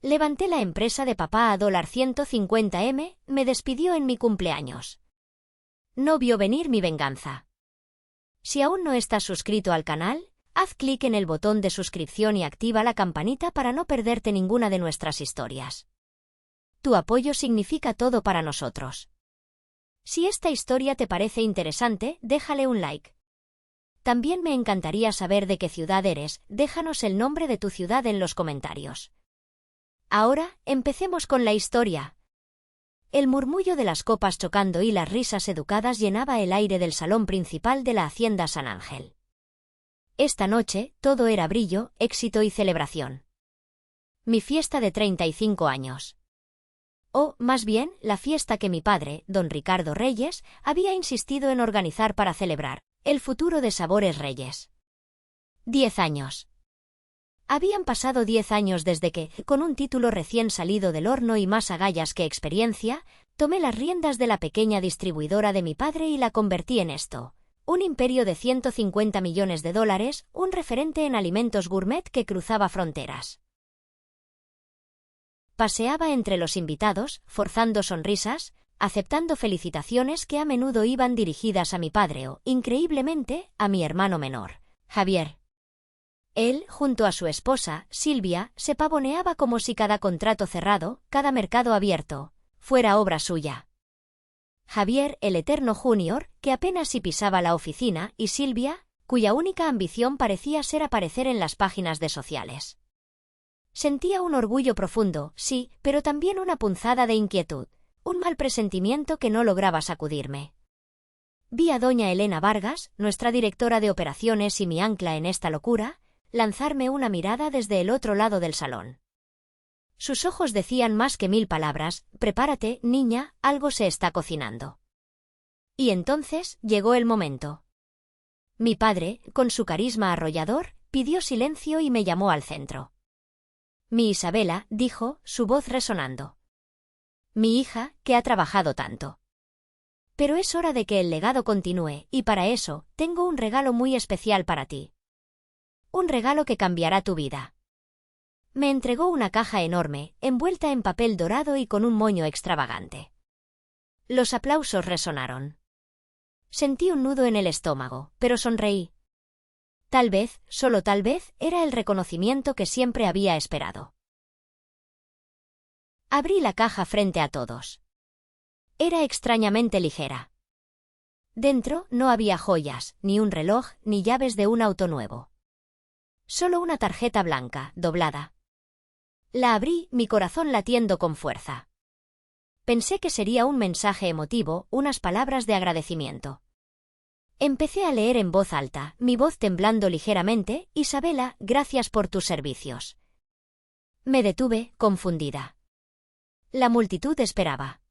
Levanté la empresa de papá a $150M, me despidió en mi cumpleaños. No vio venir mi venganza. Si aún no estás suscrito al canal, haz clic en el botón de suscripción y activa la campanita para no perderte ninguna de nuestras historias. Tu apoyo significa todo para nosotros. Si esta historia te parece interesante, déjale un like. También me encantaría saber de qué ciudad eres, déjanos el nombre de tu ciudad en los comentarios. Ahora, empecemos con la historia. El murmullo de las copas chocando y las risas educadas llenaba el aire del salón principal de la Hacienda San Ángel. Esta noche, todo era brillo, éxito y celebración. Mi fiesta de 35 años. O, más bien, la fiesta que mi padre, don Ricardo Reyes, había insistido en organizar para celebrar el futuro de Sabores Reyes. 10 años. Habían pasado 10 años desde que, con un título recién salido del horno y más agallas que experiencia, tomé las riendas de la pequeña distribuidora de mi padre y la convertí en esto. Un imperio de $150 millones, un referente en alimentos gourmet que cruzaba fronteras. Paseaba entre los invitados, forzando sonrisas, aceptando felicitaciones que a menudo iban dirigidas a mi padre o, increíblemente, a mi hermano menor, Javier. Él, junto a su esposa, Silvia, se pavoneaba como si cada contrato cerrado, cada mercado abierto, fuera obra suya. Javier, el eterno junior, que apenas si pisaba la oficina, y Silvia, cuya única ambición parecía ser aparecer en las páginas de sociales. Sentía un orgullo profundo, sí, pero también una punzada de inquietud, un mal presentimiento que no lograba sacudirme. Vi a doña Elena Vargas, nuestra directora de operaciones y mi ancla en esta locura, lanzarme una mirada desde el otro lado del salón. Sus ojos decían más que 1000 palabras: prepárate, niña, algo se está cocinando. Y entonces llegó el momento. Mi padre, con su carisma arrollador, pidió silencio y me llamó al centro. Mi Isabela, dijo, su voz resonando. Mi hija, que ha trabajado tanto. Pero es hora de que el legado continúe, y para eso, tengo un regalo muy especial para ti. Un regalo que cambiará tu vida. Me entregó una caja enorme, envuelta en papel dorado y con un moño extravagante. Los aplausos resonaron. Sentí un nudo en el estómago, pero sonreí. Tal vez, solo tal vez, era el reconocimiento que siempre había esperado. Abrí la caja frente a todos. Era extrañamente ligera. Dentro no había joyas, ni un reloj, ni llaves de un auto nuevo. Solo una tarjeta blanca, doblada. La abrí, mi corazón latiendo con fuerza. Pensé que sería un mensaje emotivo, unas palabras de agradecimiento. Empecé a leer en voz alta, mi voz temblando ligeramente: Isabela, gracias por tus servicios. Me detuve, confundida. La multitud esperaba.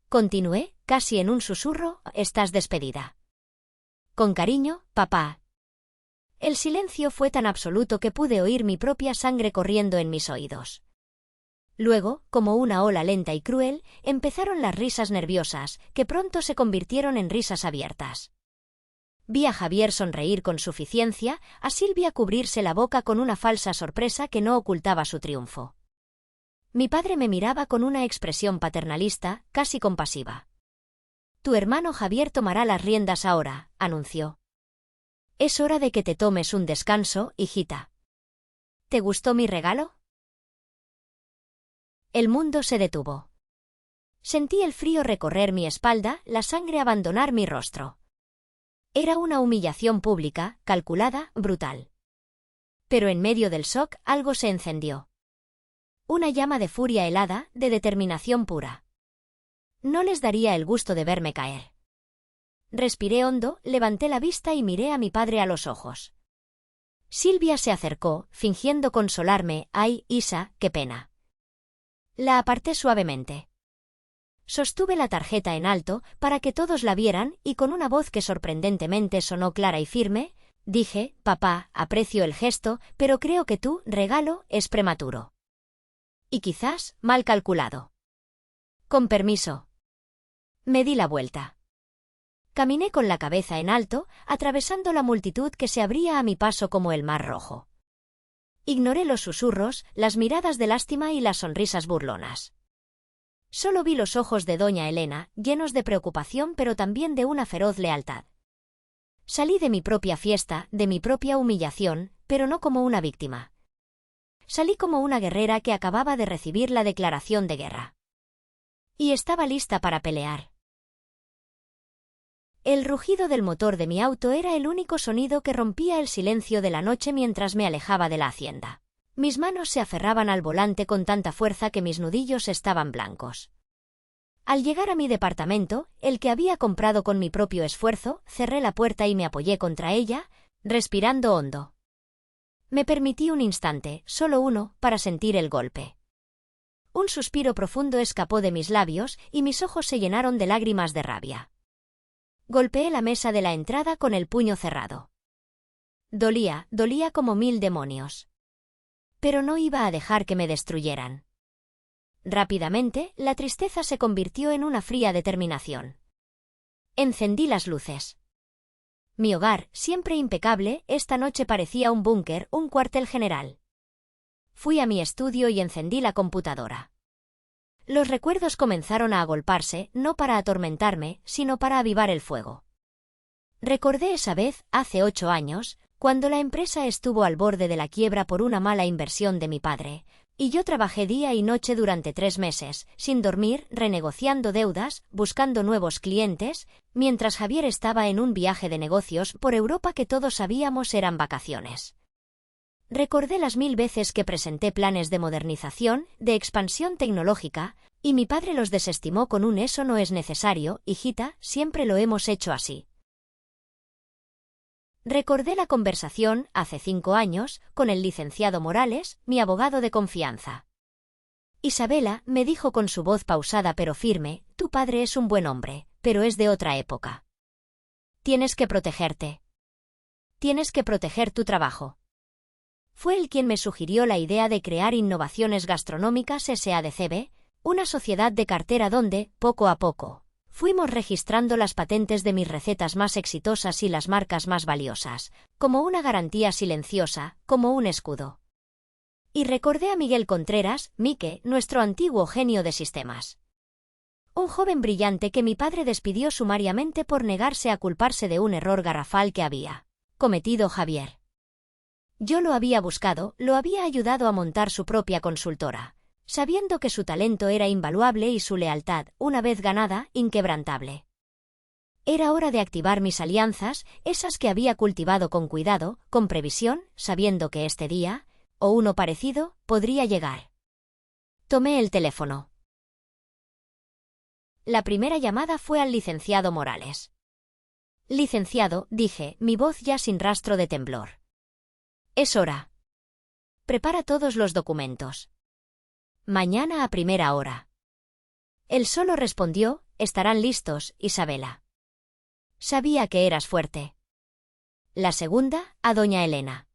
Continué, casi en un susurro: estás despedida. Con cariño, papá. El silencio fue tan absoluto que pude oír mi propia sangre corriendo en mis oídos. Luego, como una ola lenta y cruel, empezaron las risas nerviosas, que pronto se convirtieron en risas abiertas. Vi a Javier sonreír con suficiencia, a Silvia cubrirse la boca con una falsa sorpresa que no ocultaba su triunfo. Mi padre me miraba con una expresión paternalista, casi compasiva. Tu hermano Javier tomará las riendas ahora, anunció. Es hora de que te tomes un descanso, hijita. ¿Te gustó mi regalo? El mundo se detuvo. Sentí el frío recorrer mi espalda, la sangre abandonar mi rostro. Era una humillación pública, calculada, brutal. Pero en medio del shock algo se encendió. Una llama de furia helada, de determinación pura. No les daría el gusto de verme caer. Respiré hondo, levanté la vista y miré a mi padre a los ojos. Silvia se acercó, fingiendo consolarme. Ay, Isa, qué pena. La aparté suavemente. Sostuve la tarjeta en alto, para que todos la vieran, y con una voz que sorprendentemente sonó clara y firme, dije: papá, aprecio el gesto, pero creo que tu regalo es prematuro. Y quizás mal calculado. Con permiso. Me di la vuelta. Caminé con la cabeza en alto, atravesando la multitud que se abría a mi paso como el mar rojo. Ignoré los susurros, las miradas de lástima y las sonrisas burlonas. Solo vi los ojos de doña Elena, llenos de preocupación pero también de una feroz lealtad. Salí de mi propia fiesta, de mi propia humillación, pero no como una víctima. Salí como una guerrera que acababa de recibir la declaración de guerra. Y estaba lista para pelear. El rugido del motor de mi auto era el único sonido que rompía el silencio de la noche mientras me alejaba de la hacienda. Mis manos se aferraban al volante con tanta fuerza que mis nudillos estaban blancos. Al llegar a mi departamento, el que había comprado con mi propio esfuerzo, cerré la puerta y me apoyé contra ella, respirando hondo. Me permití un instante, solo uno, para sentir el golpe. Un suspiro profundo escapó de mis labios y mis ojos se llenaron de lágrimas de rabia. Golpeé la mesa de la entrada con el puño cerrado. Dolía como 1000 demonios. Pero no iba a dejar que me destruyeran. Rápidamente, la tristeza se convirtió en una fría determinación. Encendí las luces. Mi hogar, siempre impecable, esta noche parecía un búnker, un cuartel general. Fui a mi estudio y encendí la computadora. Los recuerdos comenzaron a agolparse, no para atormentarme, sino para avivar el fuego. Recordé esa vez, hace 8 años, cuando la empresa estuvo al borde de la quiebra por una mala inversión de mi padre, y yo trabajé día y noche durante 3 meses, sin dormir, renegociando deudas, buscando nuevos clientes, mientras Javier estaba en un viaje de negocios por Europa que todos sabíamos eran vacaciones. Recordé las 1000 veces que presenté planes de modernización, de expansión tecnológica, y mi padre los desestimó con un «eso no es necesario, hijita, siempre lo hemos hecho así». Recordé la conversación, hace 5 años, con el licenciado Morales, mi abogado de confianza. Isabela, me dijo con su voz pausada pero firme, tu padre es un buen hombre, pero es de otra época. Tienes que protegerte. Tienes que proteger tu trabajo. Fue él quien me sugirió la idea de crear Innovaciones Gastronómicas S.A.D.C.B., una sociedad de cartera donde, poco a poco, fuimos registrando las patentes de mis recetas más exitosas y las marcas más valiosas, como una garantía silenciosa, como un escudo. Y recordé a Miguel Contreras, Mike, nuestro antiguo genio de sistemas. Un joven brillante que mi padre despidió sumariamente por negarse a culparse de un error garrafal que había cometido Javier. Yo lo había buscado, lo había ayudado a montar su propia consultora, sabiendo que su talento era invaluable y su lealtad, una vez ganada, inquebrantable. Era hora de activar mis alianzas, esas que había cultivado con cuidado, con previsión, sabiendo que este día, o uno parecido, podría llegar. Tomé el teléfono. La primera llamada fue al licenciado Morales. Licenciado, dije, mi voz ya sin rastro de temblor. Es hora. Prepara todos los documentos. Mañana a primera hora. Él solo respondió, estarán listos, Isabela. Sabía que eras fuerte. La segunda, a doña Elena.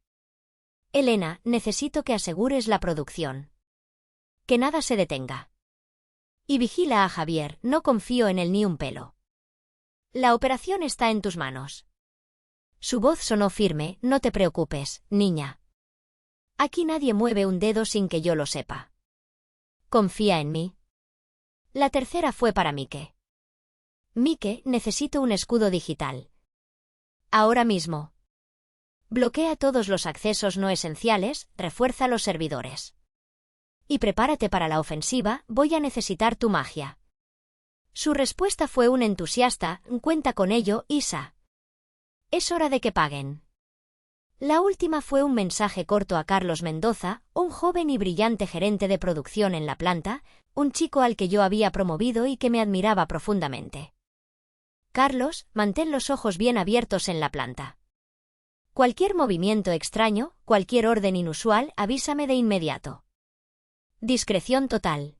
Elena, necesito que asegures la producción. Que nada se detenga. Y vigila a Javier, no confío en él ni un pelo. La operación está en tus manos. Su voz sonó firme, no te preocupes, niña. Aquí nadie mueve un dedo sin que yo lo sepa. Confía en mí. La tercera fue para Mike. Mike, necesito un escudo digital. Ahora mismo. Bloquea todos los accesos no esenciales, refuerza los servidores. Y prepárate para la ofensiva, voy a necesitar tu magia. Su respuesta fue un entusiasta, cuenta con ello, Isa. Es hora de que paguen. La última fue un mensaje corto a Carlos Mendoza, un joven y brillante gerente de producción en la planta, un chico al que yo había promovido y que me admiraba profundamente. Carlos, mantén los ojos bien abiertos en la planta. Cualquier movimiento extraño, cualquier orden inusual, avísame de inmediato. Discreción total.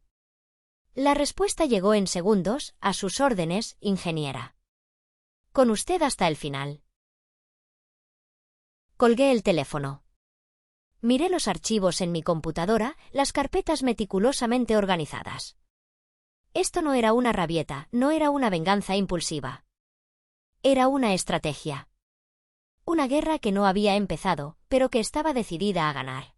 La respuesta llegó en segundos, a sus órdenes, ingeniera. Con usted hasta el final. Colgué el teléfono. Miré los archivos en mi computadora, las carpetas meticulosamente organizadas. Esto no era una rabieta, no era una venganza impulsiva. Era una estrategia. Una guerra que no había empezado, pero que estaba decidida a ganar.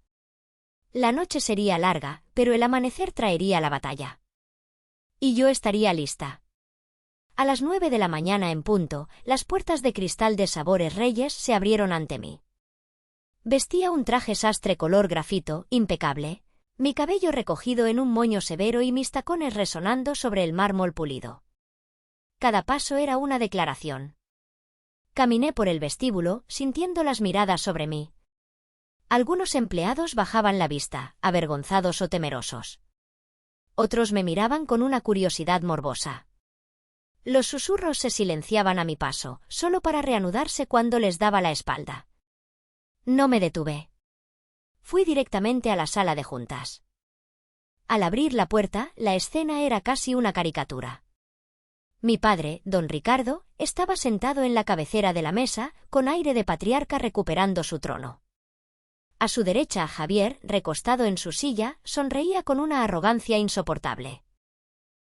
La noche sería larga, pero el amanecer traería la batalla. Y yo estaría lista. A las 9 de la mañana en punto, las puertas de cristal de Sabores Reyes se abrieron ante mí. Vestía un traje sastre color grafito, impecable, mi cabello recogido en un moño severo y mis tacones resonando sobre el mármol pulido. Cada paso era una declaración. Caminé por el vestíbulo, sintiendo las miradas sobre mí. Algunos empleados bajaban la vista, avergonzados o temerosos. Otros me miraban con una curiosidad morbosa. Los susurros se silenciaban a mi paso, solo para reanudarse cuando les daba la espalda. No me detuve. Fui directamente a la sala de juntas. Al abrir la puerta, la escena era casi una caricatura. Mi padre, don Ricardo, estaba sentado en la cabecera de la mesa, con aire de patriarca recuperando su trono. A su derecha, Javier, recostado en su silla, sonreía con una arrogancia insoportable.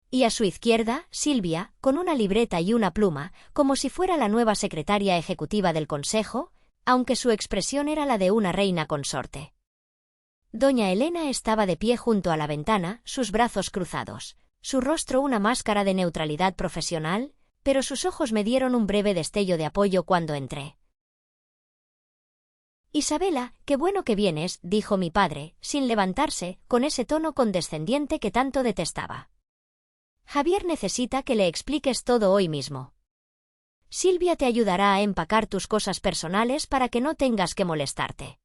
Y a su izquierda, Silvia, con una libreta y una pluma, como si fuera la nueva secretaria ejecutiva del consejo, aunque su expresión era la de una reina consorte. Doña Elena estaba de pie junto a la ventana, sus brazos cruzados, su rostro una máscara de neutralidad profesional, pero sus ojos me dieron un breve destello de apoyo cuando entré. Isabela, qué bueno que vienes, dijo mi padre, sin levantarse, con ese tono condescendiente que tanto detestaba. Javier necesita que le expliques todo hoy mismo. Silvia te ayudará a empacar tus cosas personales para que no tengas que molestarte.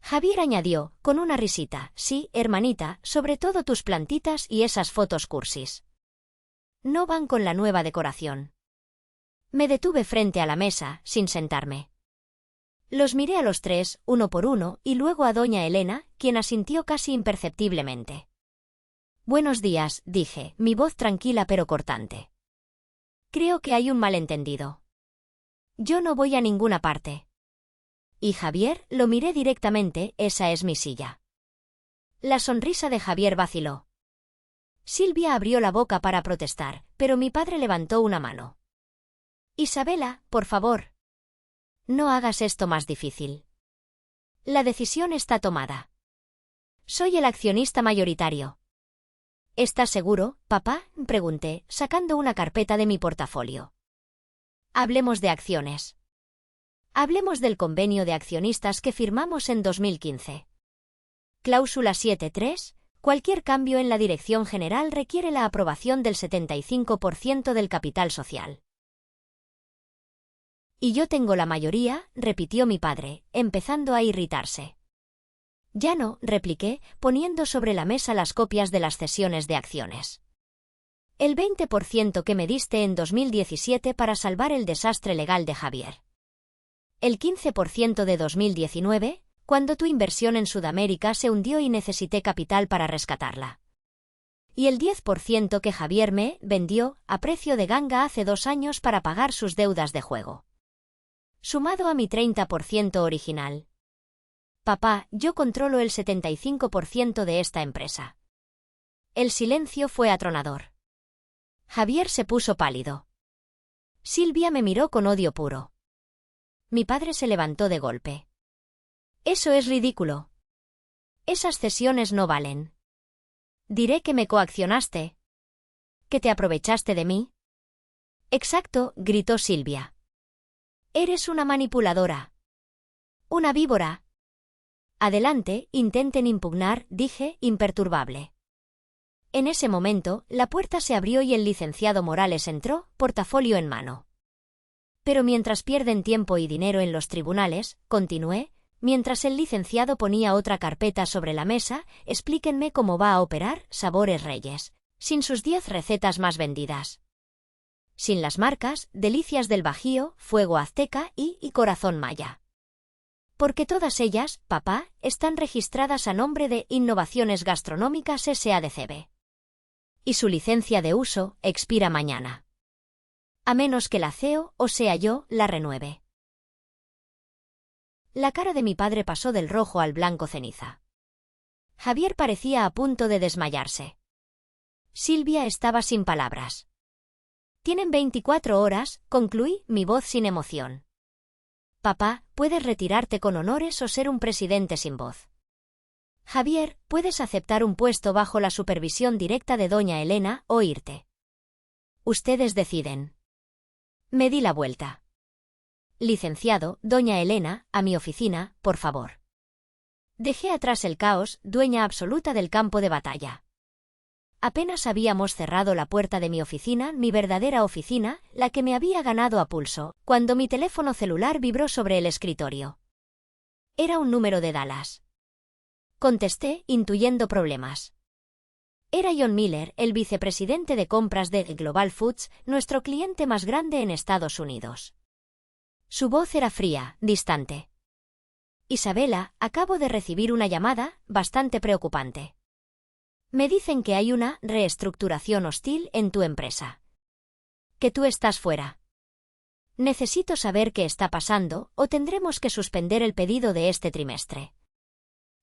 Javier añadió, con una risita, sí, hermanita, sobre todo tus plantitas y esas fotos cursis. No van con la nueva decoración. Me detuve frente a la mesa, sin sentarme. Los miré a los tres, uno por uno, y luego a doña Elena, quien asintió casi imperceptiblemente. Buenos días, dije, mi voz tranquila pero cortante. Creo que hay un malentendido. Yo no voy a ninguna parte. Y Javier, lo miré directamente, esa es mi silla. La sonrisa de Javier vaciló. Silvia abrió la boca para protestar, pero mi padre levantó una mano. Isabela, por favor. No hagas esto más difícil. La decisión está tomada. Soy el accionista mayoritario. ¿Estás seguro, papá?, pregunté, sacando una carpeta de mi portafolio. Hablemos de acciones. Hablemos del convenio de accionistas que firmamos en 2015. Cláusula 7.3. Cualquier cambio en la dirección general requiere la aprobación del 75% del capital social. Y yo tengo la mayoría, repitió mi padre, empezando a irritarse. Ya no, repliqué, poniendo sobre la mesa las copias de las cesiones de acciones. El 20% que me diste en 2017 para salvar el desastre legal de Javier. El 15% de 2019, cuando tu inversión en Sudamérica se hundió y necesité capital para rescatarla. Y el 10% que Javier me vendió a precio de ganga hace 2 años para pagar sus deudas de juego. Sumado a mi 30% original. Papá, yo controlo el 75% de esta empresa. El silencio fue atronador. Javier se puso pálido. Silvia me miró con odio puro. Mi padre se levantó de golpe. Eso es ridículo. Esas cesiones no valen. Diré que me coaccionaste. ¿Que te aprovechaste de mí? Exacto, gritó Silvia. Eres una manipuladora. Una víbora. Adelante, intenten impugnar, dije, imperturbable. En ese momento, la puerta se abrió y el licenciado Morales entró, portafolio en mano. Pero mientras pierden tiempo y dinero en los tribunales, continué, mientras el licenciado ponía otra carpeta sobre la mesa, explíquenme cómo va a operar Sabores Reyes, sin sus 10 recetas más vendidas. Sin las marcas, Delicias del Bajío, Fuego Azteca y Corazón Maya. Porque todas ellas, papá, están registradas a nombre de Innovaciones Gastronómicas S.A.de.C.V. Y su licencia de uso expira mañana. A menos que la CEO, o sea yo, la renueve. La cara de mi padre pasó del rojo al blanco ceniza. Javier parecía a punto de desmayarse. Silvia estaba sin palabras. Tienen 24 horas, concluí, mi voz sin emoción. Papá, puedes retirarte con honores o ser un presidente sin voz. Javier, puedes aceptar un puesto bajo la supervisión directa de doña Elena o irte. Ustedes deciden. Me di la vuelta. Licenciado, doña Elena, a mi oficina, por favor. Dejé atrás el caos, dueña absoluta del campo de batalla. Apenas habíamos cerrado la puerta de mi oficina, mi verdadera oficina, la que me había ganado a pulso, cuando mi teléfono celular vibró sobre el escritorio. Era un número de Dallas. Contesté, intuyendo problemas. Era John Miller, el vicepresidente de compras de Global Foods, nuestro cliente más grande en Estados Unidos. Su voz era fría, distante. Isabela, acabo de recibir una llamada, bastante preocupante. Me dicen que hay una reestructuración hostil en tu empresa. Que tú estás fuera. Necesito saber qué está pasando, o tendremos que suspender el pedido de este trimestre.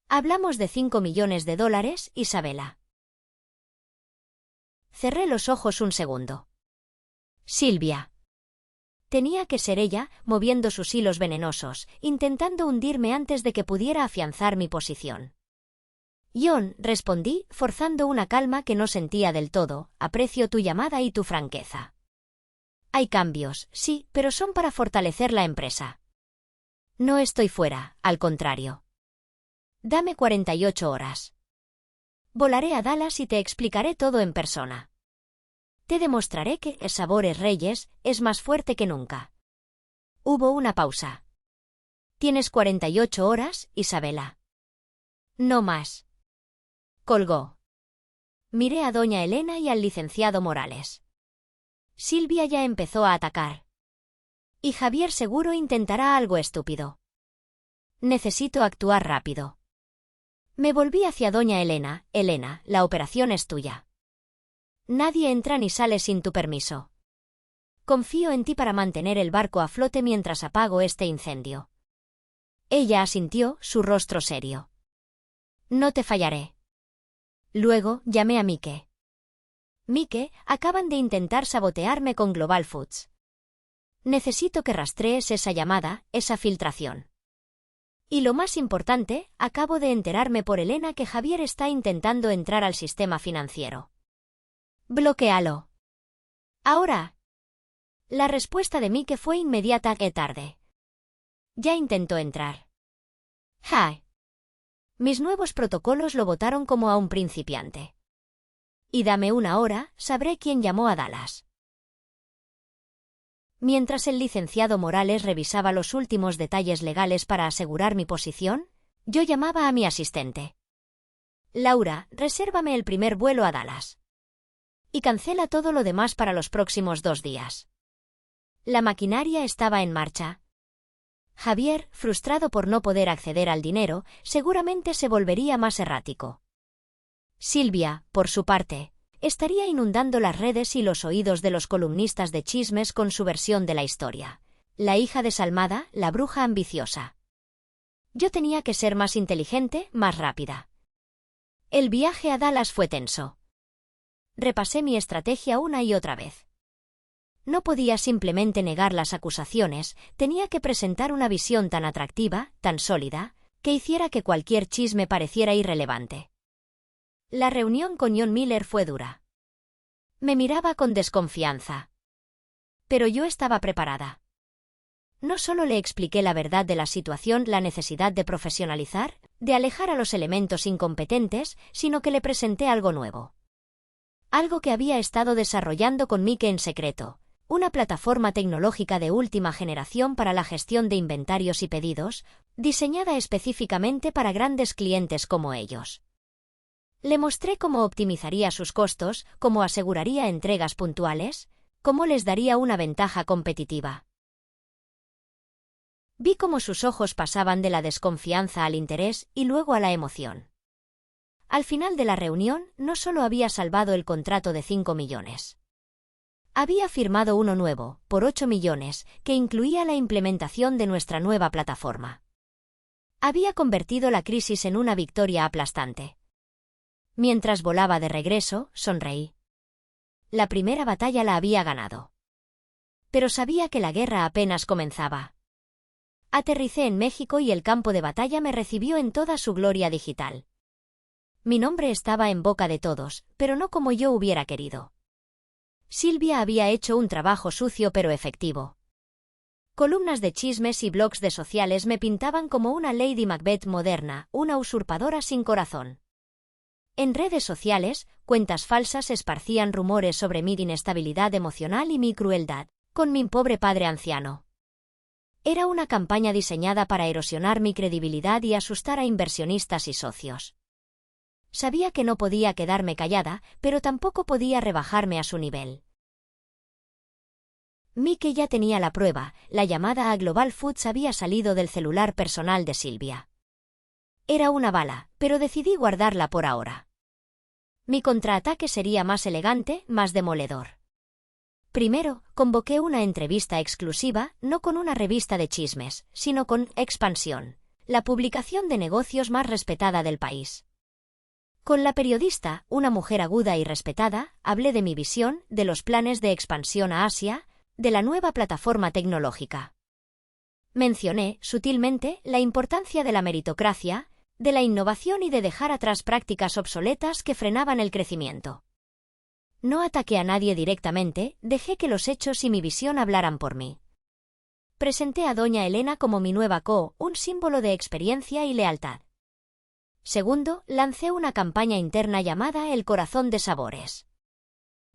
Hablamos de $5 millones, Isabela. Cerré los ojos un segundo. Silvia. Tenía que ser ella, moviendo sus hilos venenosos, intentando hundirme antes de que pudiera afianzar mi posición. John, respondí, forzando una calma que no sentía del todo, aprecio tu llamada y tu franqueza. Hay cambios, sí, pero son para fortalecer la empresa. No estoy fuera, al contrario. Dame 48 horas. Volaré a Dallas y te explicaré todo en persona. Te demostraré que Sabores Reyes es más fuerte que nunca. Hubo una pausa. Tienes 48 horas, Isabela. No más. Colgó. Miré a doña Elena y al licenciado Morales. Silvia ya empezó a atacar. Y Javier seguro intentará algo estúpido. Necesito actuar rápido. Me volví hacia doña Elena. Elena, la operación es tuya. Nadie entra ni sale sin tu permiso. Confío en ti para mantener el barco a flote mientras apago este incendio. Ella asintió, su rostro serio. No te fallaré. Luego, llamé a Mike. Mike, acaban de intentar sabotearme con Global Foods. Necesito que rastrees esa llamada, esa filtración. Y lo más importante, acabo de enterarme por Elena que Javier está intentando entrar al sistema financiero. Bloquéalo. Ahora. La respuesta de Mike fue inmediata y tarde. Ya intentó entrar. ¡Ja! Mis nuevos protocolos lo botaron como a un principiante. Y dame una hora, sabré quién llamó a Dallas. Mientras el licenciado Morales revisaba los últimos detalles legales para asegurar mi posición, yo llamaba a mi asistente. Laura, resérvame el primer vuelo a Dallas. Y cancela todo lo demás para los próximos 2 días. La maquinaria estaba en marcha. Javier, frustrado por no poder acceder al dinero, seguramente se volvería más errático. Silvia, por su parte, estaría inundando las redes y los oídos de los columnistas de chismes con su versión de la historia. La hija desalmada, la bruja ambiciosa. Yo tenía que ser más inteligente, más rápida. El viaje a Dallas fue tenso. Repasé mi estrategia una y otra vez. No podía simplemente negar las acusaciones, tenía que presentar una visión tan atractiva, tan sólida, que hiciera que cualquier chisme pareciera irrelevante. La reunión con John Miller fue dura. Me miraba con desconfianza. Pero yo estaba preparada. No solo le expliqué la verdad de la situación, la necesidad de profesionalizar, de alejar a los elementos incompetentes, sino que le presenté algo nuevo. Algo que había estado desarrollando con Mike en secreto. Una plataforma tecnológica de última generación para la gestión de inventarios y pedidos, diseñada específicamente para grandes clientes como ellos. Le mostré cómo optimizaría sus costos, cómo aseguraría entregas puntuales, cómo les daría una ventaja competitiva. Vi cómo sus ojos pasaban de la desconfianza al interés y luego a la emoción. Al final de la reunión, no solo había salvado el contrato de 5 millones. Había firmado uno nuevo, por 8 millones, que incluía la implementación de nuestra nueva plataforma. Había convertido la crisis en una victoria aplastante. Mientras volaba de regreso, sonreí. La primera batalla la había ganado. Pero sabía que la guerra apenas comenzaba. Aterricé en México y el campo de batalla me recibió en toda su gloria digital. Mi nombre estaba en boca de todos, pero no como yo hubiera querido. Silvia había hecho un trabajo sucio pero efectivo. Columnas de chismes y blogs de sociales me pintaban como una Lady Macbeth moderna, una usurpadora sin corazón. En redes sociales, cuentas falsas esparcían rumores sobre mi inestabilidad emocional y mi crueldad con mi pobre padre anciano. Era una campaña diseñada para erosionar mi credibilidad y asustar a inversionistas y socios. Sabía que no podía quedarme callada, pero tampoco podía rebajarme a su nivel. Mike ya tenía la prueba, la llamada a Global Foods había salido del celular personal de Silvia. Era una bala, pero decidí guardarla por ahora. Mi contraataque sería más elegante, más demoledor. Primero, convoqué una entrevista exclusiva, no con una revista de chismes, sino con Expansión, la publicación de negocios más respetada del país. Con la periodista, una mujer aguda y respetada, hablé de mi visión, de los planes de expansión a Asia, de la nueva plataforma tecnológica. Mencioné, sutilmente, la importancia de la meritocracia, de la innovación y de dejar atrás prácticas obsoletas que frenaban el crecimiento. No ataqué a nadie directamente, dejé que los hechos y mi visión hablaran por mí. Presenté a doña Elena como mi nueva un símbolo de experiencia y lealtad. Segundo, lancé una campaña interna llamada El Corazón de Sabores.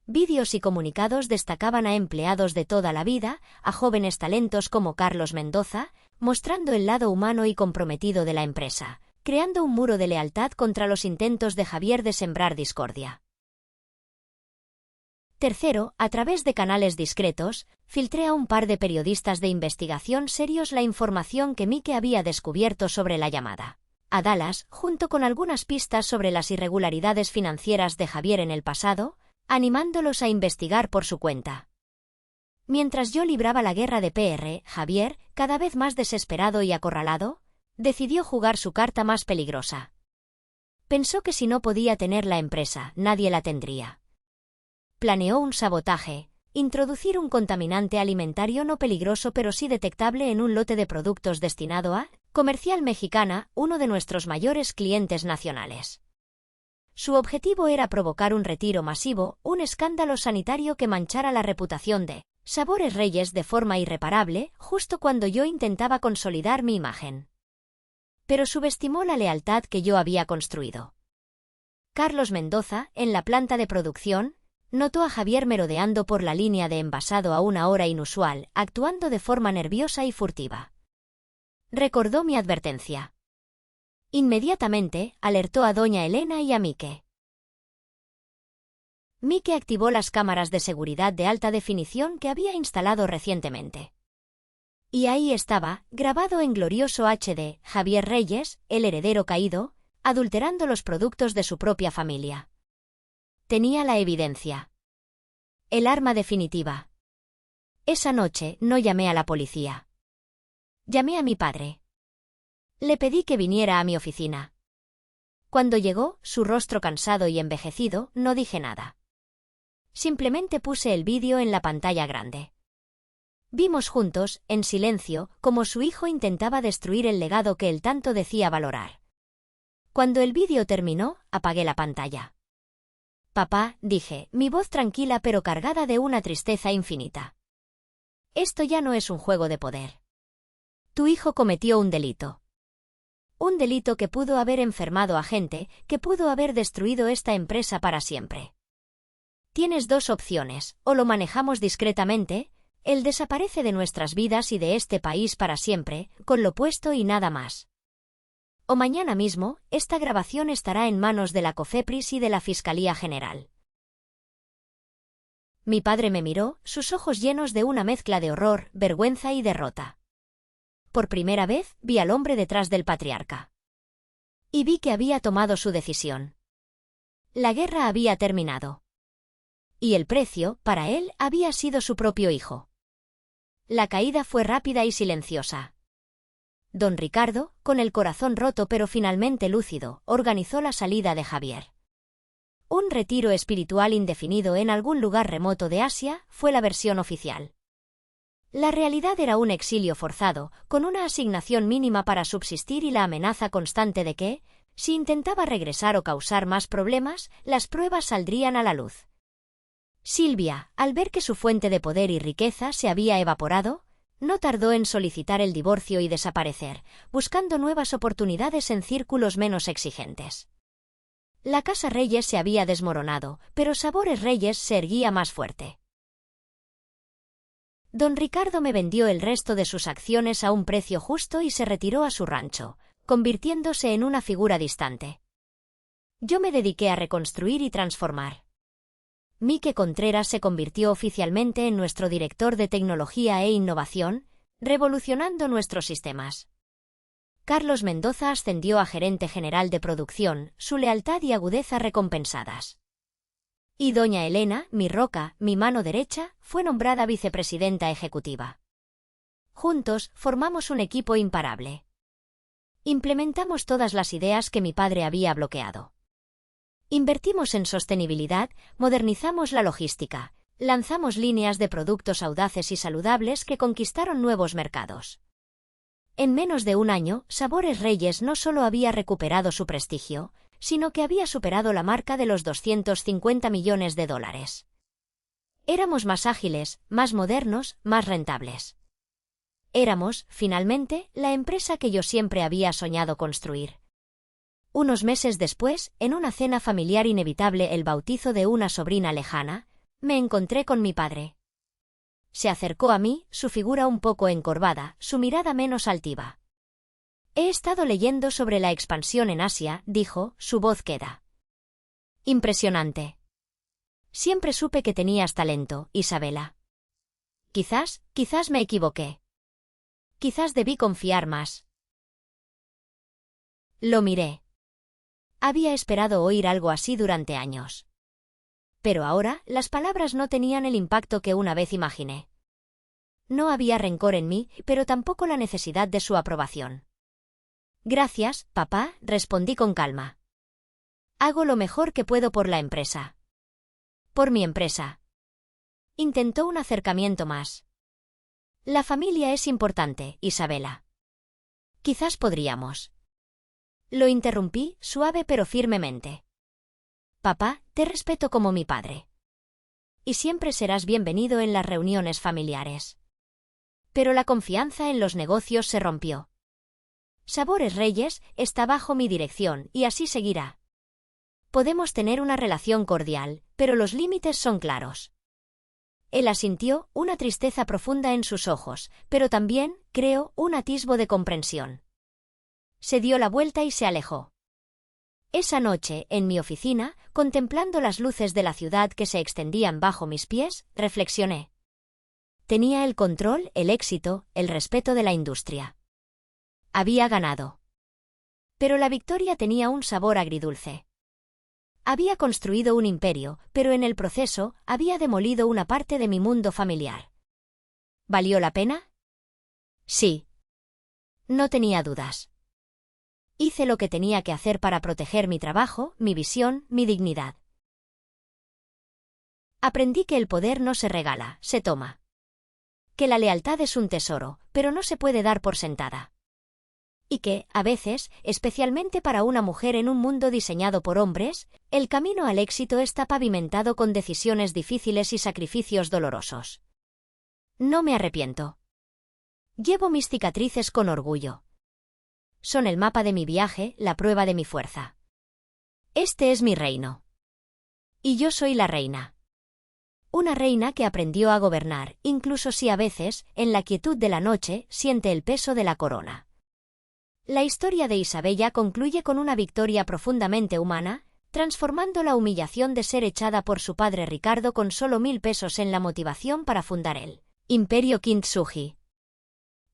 Vídeos y comunicados destacaban a empleados de toda la vida, a jóvenes talentos como Carlos Mendoza, mostrando el lado humano y comprometido de la empresa, creando un muro de lealtad contra los intentos de Javier de sembrar discordia. Tercero, a través de canales discretos, filtré a un par de periodistas de investigación serios la información que Mike había descubierto sobre la llamada a Dallas, junto con algunas pistas sobre las irregularidades financieras de Javier en el pasado, animándolos a investigar por su cuenta. Mientras yo libraba la guerra de PR, Javier, cada vez más desesperado y acorralado, decidió jugar su carta más peligrosa. Pensó que si no podía tener la empresa, nadie la tendría. Planeó un sabotaje, introducir un contaminante alimentario no peligroso pero sí detectable en un lote de productos destinado a Comercial Mexicana, uno de nuestros mayores clientes nacionales. Su objetivo era provocar un retiro masivo, un escándalo sanitario que manchara la reputación de Sabores Reyes de forma irreparable, justo cuando yo intentaba consolidar mi imagen. Pero subestimó la lealtad que yo había construido. Carlos Mendoza, en la planta de producción, notó a Javier merodeando por la línea de envasado a una hora inusual, actuando de forma nerviosa y furtiva. Recordó mi advertencia. Inmediatamente, alertó a doña Elena y a Mike. Mike activó las cámaras de seguridad de alta definición que había instalado recientemente. Y ahí estaba, grabado en glorioso HD, Javier Reyes, el heredero caído, adulterando los productos de su propia familia. Tenía la evidencia. El arma definitiva. Esa noche no llamé a la policía. Llamé a mi padre. Le pedí que viniera a mi oficina. Cuando llegó, su rostro cansado y envejecido, no dije nada. Simplemente puse el vídeo en la pantalla grande. Vimos juntos, en silencio, cómo su hijo intentaba destruir el legado que él tanto decía valorar. Cuando el vídeo terminó, apagué la pantalla. Papá, dije, mi voz tranquila pero cargada de una tristeza infinita. Esto ya no es un juego de poder. Tu hijo cometió un delito. Un delito que pudo haber enfermado a gente, que pudo haber destruido esta empresa para siempre. Tienes dos opciones, o lo manejamos discretamente, él desaparece de nuestras vidas y de este país para siempre, con lo puesto y nada más. O mañana mismo, esta grabación estará en manos de la COFEPRIS y de la Fiscalía General. Mi padre me miró, sus ojos llenos de una mezcla de horror, vergüenza y derrota. Por primera vez, vi al hombre detrás del patriarca. Y vi que había tomado su decisión. La guerra había terminado. Y el precio, para él, había sido su propio hijo. La caída fue rápida y silenciosa. Don Ricardo, con el corazón roto pero finalmente lúcido, organizó la salida de Javier. Un retiro espiritual indefinido en algún lugar remoto de Asia fue la versión oficial. La realidad era un exilio forzado, con una asignación mínima para subsistir y la amenaza constante de que, Si intentaba regresar o causar más problemas, las pruebas saldrían a la luz. Silvia, al ver que su fuente de poder y riqueza se había evaporado, no tardó en solicitar el divorcio y desaparecer, buscando nuevas oportunidades en círculos menos exigentes. La Casa Reyes se había desmoronado, pero Sabores Reyes se erguía más fuerte. Don Ricardo me vendió el resto de sus acciones a un precio justo y se retiró a su rancho, convirtiéndose en una figura distante. Yo me dediqué a reconstruir y transformar. Mike Contreras se convirtió oficialmente en nuestro director de tecnología e innovación, revolucionando nuestros sistemas. Carlos Mendoza ascendió a gerente general de producción, su lealtad y agudeza recompensadas. Y doña Elena, mi roca, mi mano derecha, fue nombrada vicepresidenta ejecutiva. Juntos, formamos un equipo imparable. Implementamos todas las ideas que mi padre había bloqueado. Invertimos en sostenibilidad, modernizamos la logística, lanzamos líneas de productos audaces y saludables que conquistaron nuevos mercados. En menos de un año, Sabores Reyes no solo había recuperado su prestigio, sino que había superado la marca de los $250 millones. Éramos más ágiles, más modernos, más rentables. Éramos, finalmente, la empresa que yo siempre había soñado construir. Unos meses después, en una cena familiar inevitable, el bautizo de una sobrina lejana, me encontré con mi padre. Se acercó a mí, su figura un poco encorvada, su mirada menos altiva. He estado leyendo sobre la expansión en Asia, dijo, su voz queda. Impresionante. Siempre supe que tenías talento, Isabela. Quizás me equivoqué. Quizás debí confiar más. Lo miré. Había esperado oír algo así durante años. Pero ahora, las palabras no tenían el impacto que una vez imaginé. No había rencor en mí, pero tampoco la necesidad de su aprobación. Gracias, papá, respondí con calma. Hago lo mejor que puedo por la empresa. Por mi empresa. Intentó un acercamiento más. La familia es importante, Isabela. Quizás podríamos. Lo interrumpí, suave pero firmemente. Papá, te respeto como mi padre. Y siempre serás bienvenido en las reuniones familiares. Pero la confianza en los negocios se rompió. Sabores Reyes está bajo mi dirección y así seguirá. Podemos tener una relación cordial, pero los límites son claros. Él asintió, una tristeza profunda en sus ojos, pero también, creo, un atisbo de comprensión. Se dio la vuelta y se alejó. Esa noche, en mi oficina, contemplando las luces de la ciudad que se extendían bajo mis pies, reflexioné. Tenía el control, el éxito, el respeto de la industria. Había ganado. Pero la victoria tenía un sabor agridulce. Había construido un imperio, pero en el proceso había demolido una parte de mi mundo familiar. ¿Valió la pena? Sí. No tenía dudas. Hice lo que tenía que hacer para proteger mi trabajo, mi visión, mi dignidad. Aprendí que el poder no se regala, se toma. Que la lealtad es un tesoro, pero no se puede dar por sentada. Y que, a veces, especialmente para una mujer en un mundo diseñado por hombres, el camino al éxito está pavimentado con decisiones difíciles y sacrificios dolorosos. No me arrepiento. Llevo mis cicatrices con orgullo. Son el mapa de mi viaje, la prueba de mi fuerza. Este es mi reino. Y yo soy la reina. Una reina que aprendió a gobernar, incluso si a veces, en la quietud de la noche, siente el peso de la corona. La historia de Isabella concluye con una victoria profundamente humana, transformando la humillación de ser echada por su padre Ricardo con solo $1000 en la motivación para fundar el Imperio Kintsugi.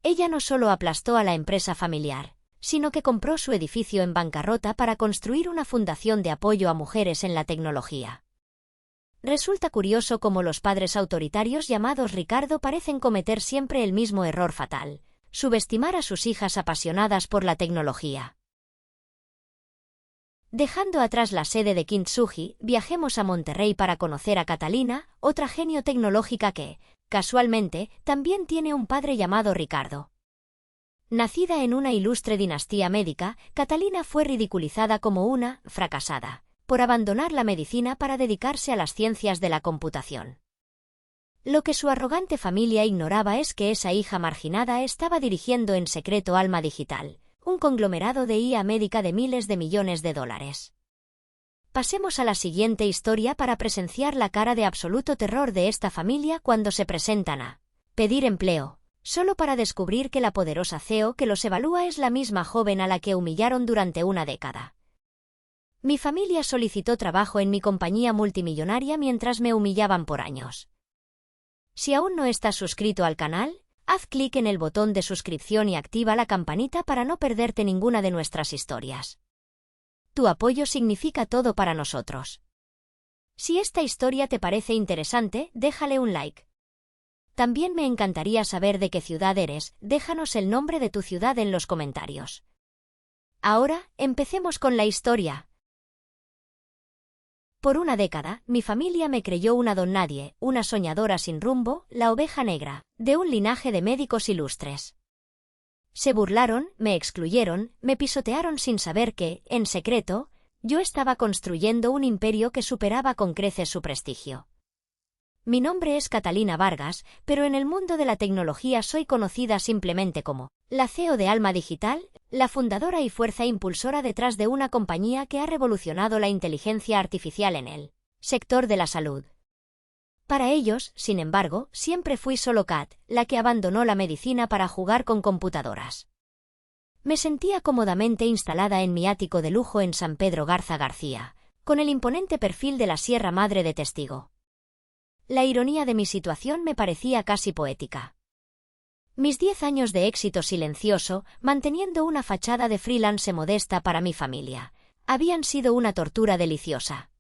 Ella no solo aplastó a la empresa familiar, sino que compró su edificio en bancarrota para construir una fundación de apoyo a mujeres en la tecnología. Resulta curioso cómo los padres autoritarios llamados Ricardo parecen cometer siempre el mismo error fatal: subestimar a sus hijas apasionadas por la tecnología. Dejando atrás la sede de Kintsugi, viajemos a Monterrey para conocer a Catalina, otra genio tecnológica que, casualmente, también tiene un padre llamado Ricardo. Nacida en una ilustre dinastía médica, Catalina fue ridiculizada como una fracasada, por abandonar la medicina para dedicarse a las ciencias de la computación. Lo que su arrogante familia ignoraba es que esa hija marginada estaba dirigiendo en secreto Alma Digital, un conglomerado de IA médica de miles de millones de dólares. Pasemos a la siguiente historia para presenciar la cara de absoluto terror de esta familia cuando se presentan a pedir empleo, solo para descubrir que la poderosa CEO que los evalúa es la misma joven a la que humillaron durante una década. Mi familia solicitó trabajo en mi compañía multimillonaria mientras me humillaban por años. Si aún no estás suscrito al canal, haz clic en el botón de suscripción y activa la campanita para no perderte ninguna de nuestras historias. Tu apoyo significa todo para nosotros. Si esta historia te parece interesante, déjale un like. También me encantaría saber de qué ciudad eres, déjanos el nombre de tu ciudad en los comentarios. Ahora, empecemos con la historia. Por una década, mi familia me creyó una don nadie, una soñadora sin rumbo, la oveja negra, de un linaje de médicos ilustres. Se burlaron, me excluyeron, me pisotearon sin saber que, en secreto, yo estaba construyendo un imperio que superaba con creces su prestigio. Mi nombre es Catalina Vargas, pero en el mundo de la tecnología soy conocida simplemente como la CEO de Alma Digital, la fundadora y fuerza impulsora detrás de una compañía que ha revolucionado la inteligencia artificial en el sector de la salud. Para ellos, sin embargo, siempre fui solo Kat, la que abandonó la medicina para jugar con computadoras. Me sentía cómodamente instalada en mi ático de lujo en San Pedro Garza García, con el imponente perfil de la Sierra Madre de testigo. La ironía de mi situación me parecía casi poética. Mis 10 años de éxito silencioso, manteniendo una fachada de freelance modesta para mi familia, habían sido una tortura deliciosa.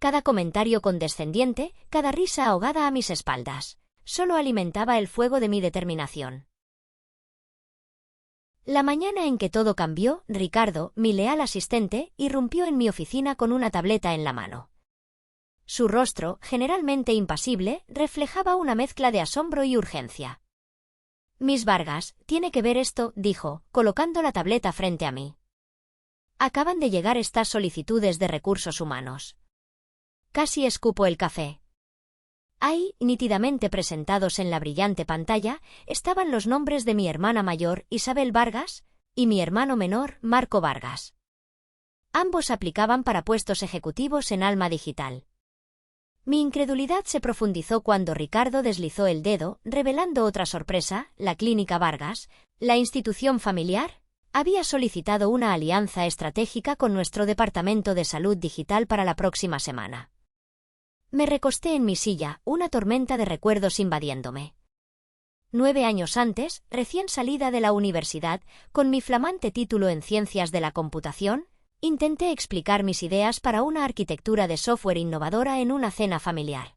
Cada comentario condescendiente, cada risa ahogada a mis espaldas, solo alimentaba el fuego de mi determinación. La mañana en que todo cambió, Ricardo, mi leal asistente, irrumpió en mi oficina con una tableta en la mano. Su rostro, generalmente impasible, reflejaba una mezcla de asombro y urgencia. Miss Vargas, tiene que ver esto, dijo, colocando la tableta frente a mí. Acaban de llegar estas solicitudes de recursos humanos. Casi escupo el café. Ahí, nítidamente presentados en la brillante pantalla, estaban los nombres de mi hermana mayor, Isabel Vargas, y mi hermano menor, Marco Vargas. Ambos aplicaban para puestos ejecutivos en Alma Digital. Mi incredulidad se profundizó cuando Ricardo deslizó el dedo, revelando otra sorpresa: la Clínica Vargas, la institución familiar, había solicitado una alianza estratégica con nuestro Departamento de Salud Digital para la próxima semana. Me recosté en mi silla, una tormenta de recuerdos invadiéndome. 9 años antes, recién salida de la universidad, con mi flamante título en Ciencias de la Computación, intenté explicar mis ideas para una arquitectura de software innovadora en una cena familiar.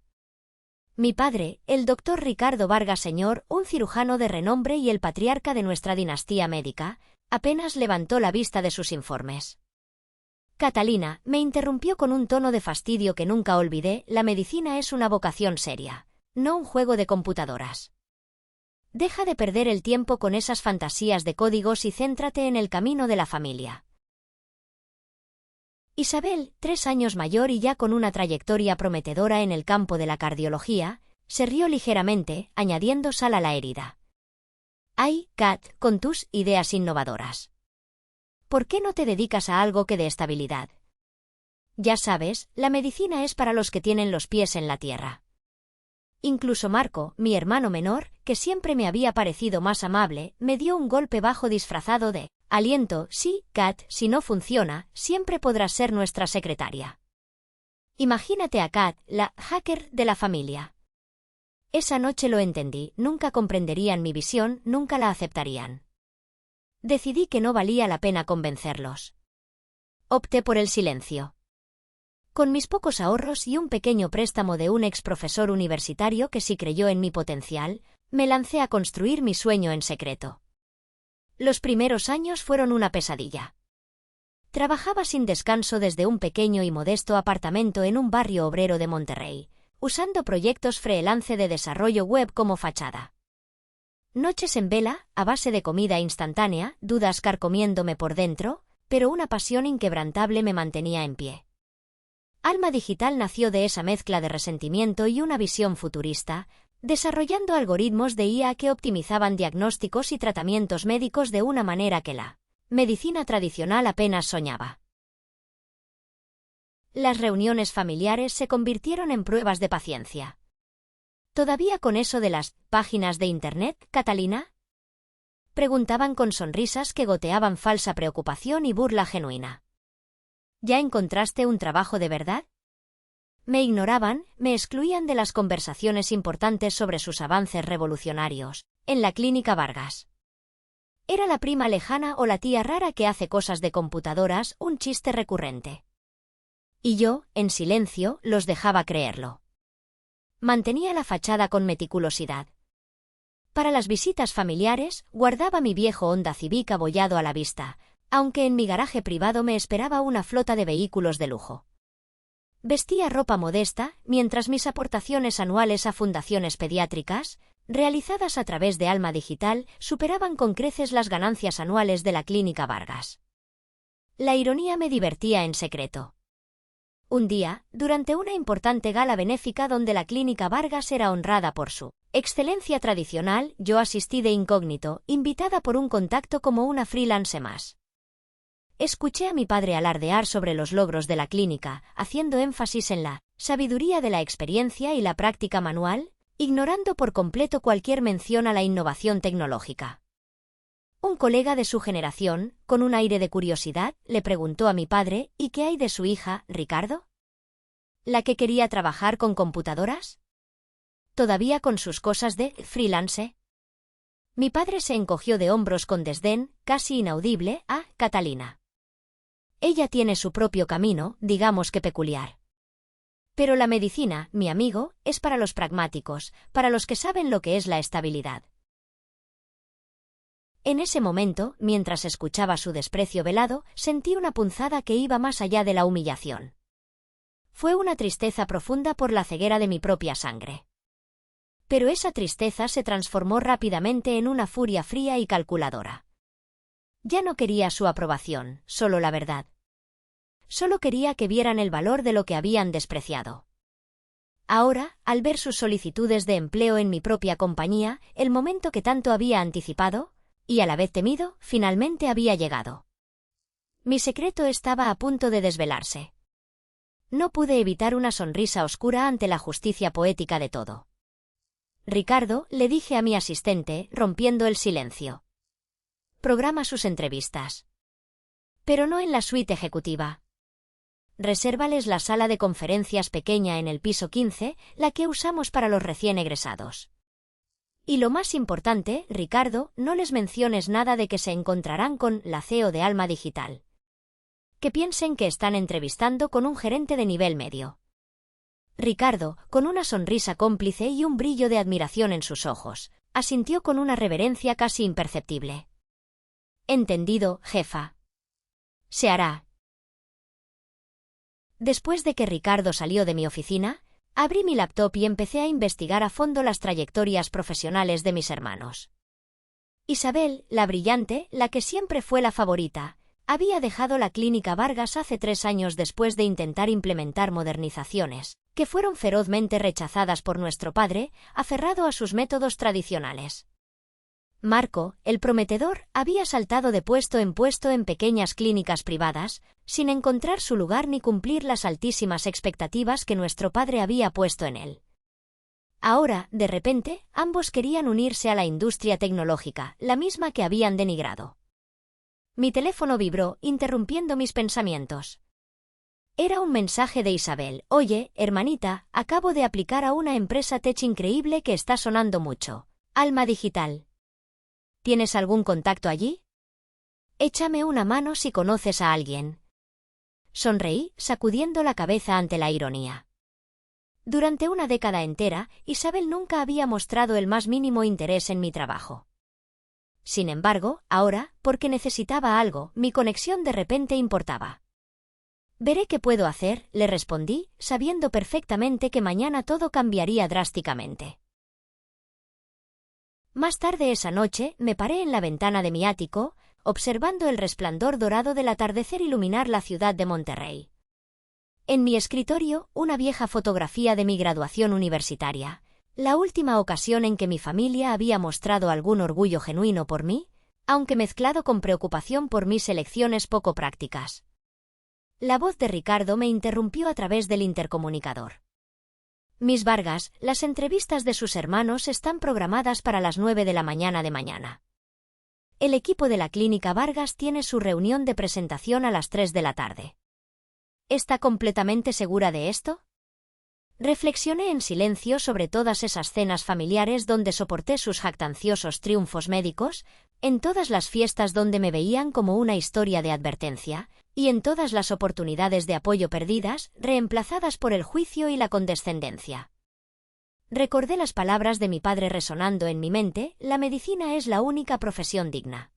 Mi padre, el doctor Ricardo Vargas Sr., un cirujano de renombre y el patriarca de nuestra dinastía médica, apenas levantó la vista de sus informes. Catalina, me interrumpió con un tono de fastidio que nunca olvidé: la medicina es una vocación seria, no un juego de computadoras. Deja de perder el tiempo con esas fantasías de códigos y céntrate en el camino de la familia. Isabel, 3 años mayor y ya con una trayectoria prometedora en el campo de la cardiología, se rió ligeramente, añadiendo sal a la herida. Ay, Kat, con tus ideas innovadoras. ¿Por qué no te dedicas a algo que dé estabilidad? Ya sabes, la medicina es para los que tienen los pies en la tierra. Incluso Marco, mi hermano menor, que siempre me había parecido más amable, me dio un golpe bajo disfrazado de aliento. Sí, Kat, si no funciona, siempre podrás ser nuestra secretaria. Imagínate a Kat, la hacker de la familia. Esa noche lo entendí: nunca comprenderían mi visión, nunca la aceptarían. Decidí que no valía la pena convencerlos. Opté por el silencio. Con mis pocos ahorros y un pequeño préstamo de un ex profesor universitario que sí creyó en mi potencial, me lancé a construir mi sueño en secreto. Los primeros años fueron una pesadilla. Trabajaba sin descanso desde un pequeño y modesto apartamento en un barrio obrero de Monterrey, usando proyectos freelance de desarrollo web como fachada. Noches en vela, a base de comida instantánea, dudas carcomiéndome por dentro, pero una pasión inquebrantable me mantenía en pie. Alma Digital nació de esa mezcla de resentimiento y una visión futurista, desarrollando algoritmos de IA que optimizaban diagnósticos y tratamientos médicos de una manera que la medicina tradicional apenas soñaba. Las reuniones familiares se convirtieron en pruebas de paciencia. ¿Todavía con eso de las páginas de Internet, Catalina? Preguntaban con sonrisas que goteaban falsa preocupación y burla genuina. ¿Ya encontraste un trabajo de verdad? Me ignoraban, me excluían de las conversaciones importantes sobre sus avances revolucionarios, en la Clínica Vargas. Era la prima lejana o la tía rara que hace cosas de computadoras, un chiste recurrente. Y yo, en silencio, los dejaba creerlo. Mantenía la fachada con meticulosidad. Para las visitas familiares, guardaba mi viejo Honda Civic abollado a la vista, aunque en mi garaje privado me esperaba una flota de vehículos de lujo. Vestía ropa modesta, mientras mis aportaciones anuales a fundaciones pediátricas, realizadas a través de Alma Digital, superaban con creces las ganancias anuales de la Clínica Vargas. La ironía me divertía en secreto. Un día, durante una importante gala benéfica donde la Clínica Vargas era honrada por su excelencia tradicional, yo asistí de incógnito, invitada por un contacto como una freelance más. Escuché a mi padre alardear sobre los logros de la clínica, haciendo énfasis en la sabiduría de la experiencia y la práctica manual, ignorando por completo cualquier mención a la innovación tecnológica. Un colega de su generación, con un aire de curiosidad, le preguntó a mi padre, ¿y qué hay de su hija, Ricardo? ¿La que quería trabajar con computadoras? ¿Todavía con sus cosas de freelance? Mi padre se encogió de hombros con desdén, casi inaudible, a Catalina. Ella tiene su propio camino, digamos que peculiar. Pero la medicina, mi amigo, es para los pragmáticos, para los que saben lo que es la estabilidad. En ese momento, mientras escuchaba su desprecio velado, sentí una punzada que iba más allá de la humillación. Fue una tristeza profunda por la ceguera de mi propia sangre. Pero esa tristeza se transformó rápidamente en una furia fría y calculadora. Ya no quería su aprobación, solo la verdad. Solo quería que vieran el valor de lo que habían despreciado. Ahora, al ver sus solicitudes de empleo en mi propia compañía, el momento que tanto había anticipado, y a la vez temido, finalmente había llegado. Mi secreto estaba a punto de desvelarse. No pude evitar una sonrisa oscura ante la justicia poética de todo. Ricardo, le dije a mi asistente, rompiendo el silencio. Programa sus entrevistas. Pero no en la suite ejecutiva. Resérvales la sala de conferencias pequeña en el piso 15, la que usamos para los recién egresados. Y lo más importante, Ricardo, no les menciones nada de que se encontrarán con la CEO de Alma Digital. Que piensen que están entrevistando con un gerente de nivel medio. Ricardo, con una sonrisa cómplice y un brillo de admiración en sus ojos, asintió con una reverencia casi imperceptible. Entendido, jefa. Se hará. Después de que Ricardo salió de mi oficina, abrí mi laptop y empecé a investigar a fondo las trayectorias profesionales de mis hermanos. Isabel, la brillante, la que siempre fue la favorita, había dejado la Clínica Vargas hace 3 años después de intentar implementar modernizaciones, que fueron ferozmente rechazadas por nuestro padre, aferrado a sus métodos tradicionales. Marco, el prometedor, había saltado de puesto en pequeñas clínicas privadas, sin encontrar su lugar ni cumplir las altísimas expectativas que nuestro padre había puesto en él. Ahora, de repente, ambos querían unirse a la industria tecnológica, la misma que habían denigrado. Mi teléfono vibró, interrumpiendo mis pensamientos. Era un mensaje de Isabel. Oye, hermanita, acabo de aplicar a una empresa tech increíble que está sonando mucho. Alma Digital. ¿Tienes algún contacto allí? Échame una mano si conoces a alguien. Sonreí, sacudiendo la cabeza ante la ironía. Durante una década entera, Isabel nunca había mostrado el más mínimo interés en mi trabajo. Sin embargo, ahora, porque necesitaba algo, mi conexión de repente importaba. Veré qué puedo hacer, le respondí, sabiendo perfectamente que mañana todo cambiaría drásticamente. Más tarde esa noche me paré en la ventana de mi ático, observando el resplandor dorado del atardecer iluminar la ciudad de Monterrey. En mi escritorio, una vieja fotografía de mi graduación universitaria, la última ocasión en que mi familia había mostrado algún orgullo genuino por mí, aunque mezclado con preocupación por mis elecciones poco prácticas. La voz de Ricardo me interrumpió a través del intercomunicador. Miss Vargas, las entrevistas de sus hermanos están programadas para las 9 de la mañana de mañana. El equipo de la Clínica Vargas tiene su reunión de presentación a las 3 de la tarde. ¿Está completamente segura de esto? Reflexioné en silencio sobre todas esas cenas familiares donde soporté sus jactanciosos triunfos médicos, en todas las fiestas donde me veían como una historia de advertencia, y en todas las oportunidades de apoyo perdidas, reemplazadas por el juicio y la condescendencia. Recordé las palabras de mi padre resonando en mi mente: la medicina es la única profesión digna.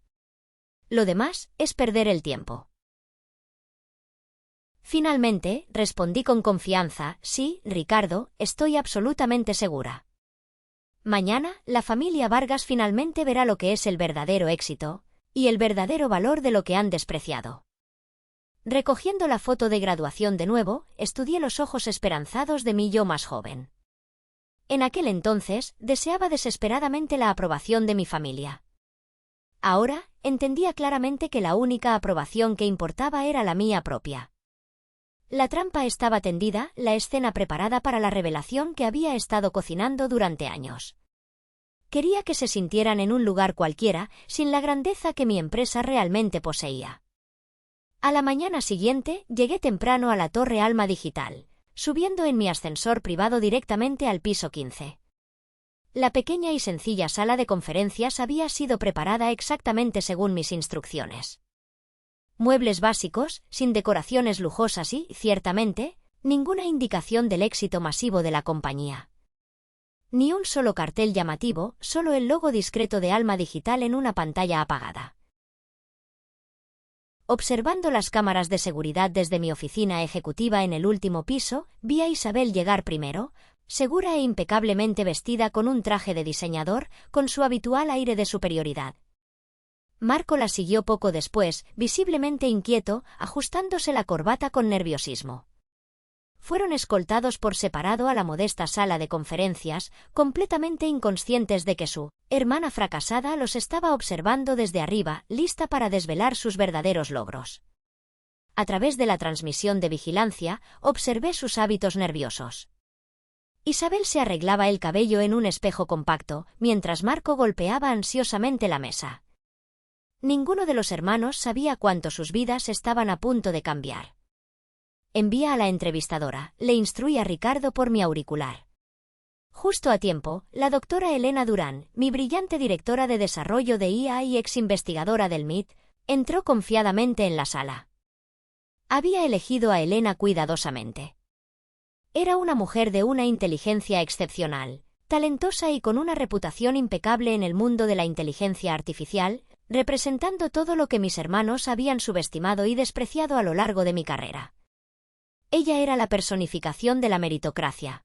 Lo demás es perder el tiempo. Finalmente, respondí con confianza: sí, Ricardo, estoy absolutamente segura. Mañana, la familia Vargas finalmente verá lo que es el verdadero éxito, y el verdadero valor de lo que han despreciado. Recogiendo la foto de graduación de nuevo, estudié los ojos esperanzados de mi yo más joven. En aquel entonces, deseaba desesperadamente la aprobación de mi familia. Ahora, entendía claramente que la única aprobación que importaba era la mía propia. La trampa estaba tendida, la escena preparada para la revelación que había estado cocinando durante años. Quería que se sintieran en un lugar cualquiera, sin la grandeza que mi empresa realmente poseía. A la mañana siguiente, llegué temprano a la Torre Alma Digital, subiendo en mi ascensor privado directamente al piso 15. La pequeña y sencilla sala de conferencias había sido preparada exactamente según mis instrucciones. Muebles básicos, sin decoraciones lujosas y, ciertamente, ninguna indicación del éxito masivo de la compañía. Ni un solo cartel llamativo, solo el logo discreto de Alma Digital en una pantalla apagada. Observando las cámaras de seguridad desde mi oficina ejecutiva en el último piso, vi a Isabel llegar primero, segura e impecablemente vestida con un traje de diseñador, con su habitual aire de superioridad. Marco la siguió poco después, visiblemente inquieto, ajustándose la corbata con nerviosismo. Fueron escoltados por separado a la modesta sala de conferencias, completamente inconscientes de que su hermana fracasada los estaba observando desde arriba, lista para desvelar sus verdaderos logros. A través de la transmisión de vigilancia, observé sus hábitos nerviosos. Isabel se arreglaba el cabello en un espejo compacto, mientras Marco golpeaba ansiosamente la mesa. Ninguno de los hermanos sabía cuánto sus vidas estaban a punto de cambiar. Envía a la entrevistadora, le instruí a Ricardo por mi auricular. Justo a tiempo, la doctora Elena Durán, mi brillante directora de desarrollo de IA y ex investigadora del MIT, entró confiadamente en la sala. Había elegido a Elena cuidadosamente. Era una mujer de una inteligencia excepcional, talentosa y con una reputación impecable en el mundo de la inteligencia artificial, representando todo lo que mis hermanos habían subestimado y despreciado a lo largo de mi carrera. Ella era la personificación de la meritocracia.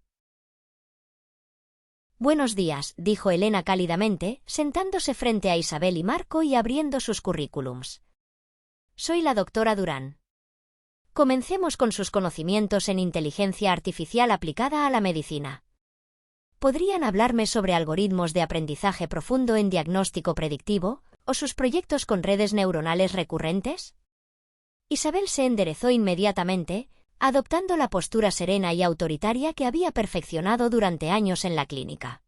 Buenos días, dijo Elena cálidamente, sentándose frente a Isabel y Marco y abriendo sus currículums. Soy la doctora Durán. Comencemos con sus conocimientos en inteligencia artificial aplicada a la medicina. ¿Podrían hablarme sobre algoritmos de aprendizaje profundo en diagnóstico predictivo, o sus proyectos con redes neuronales recurrentes? Isabel se enderezó inmediatamente, adoptando la postura serena y autoritaria que había perfeccionado durante años en la clínica.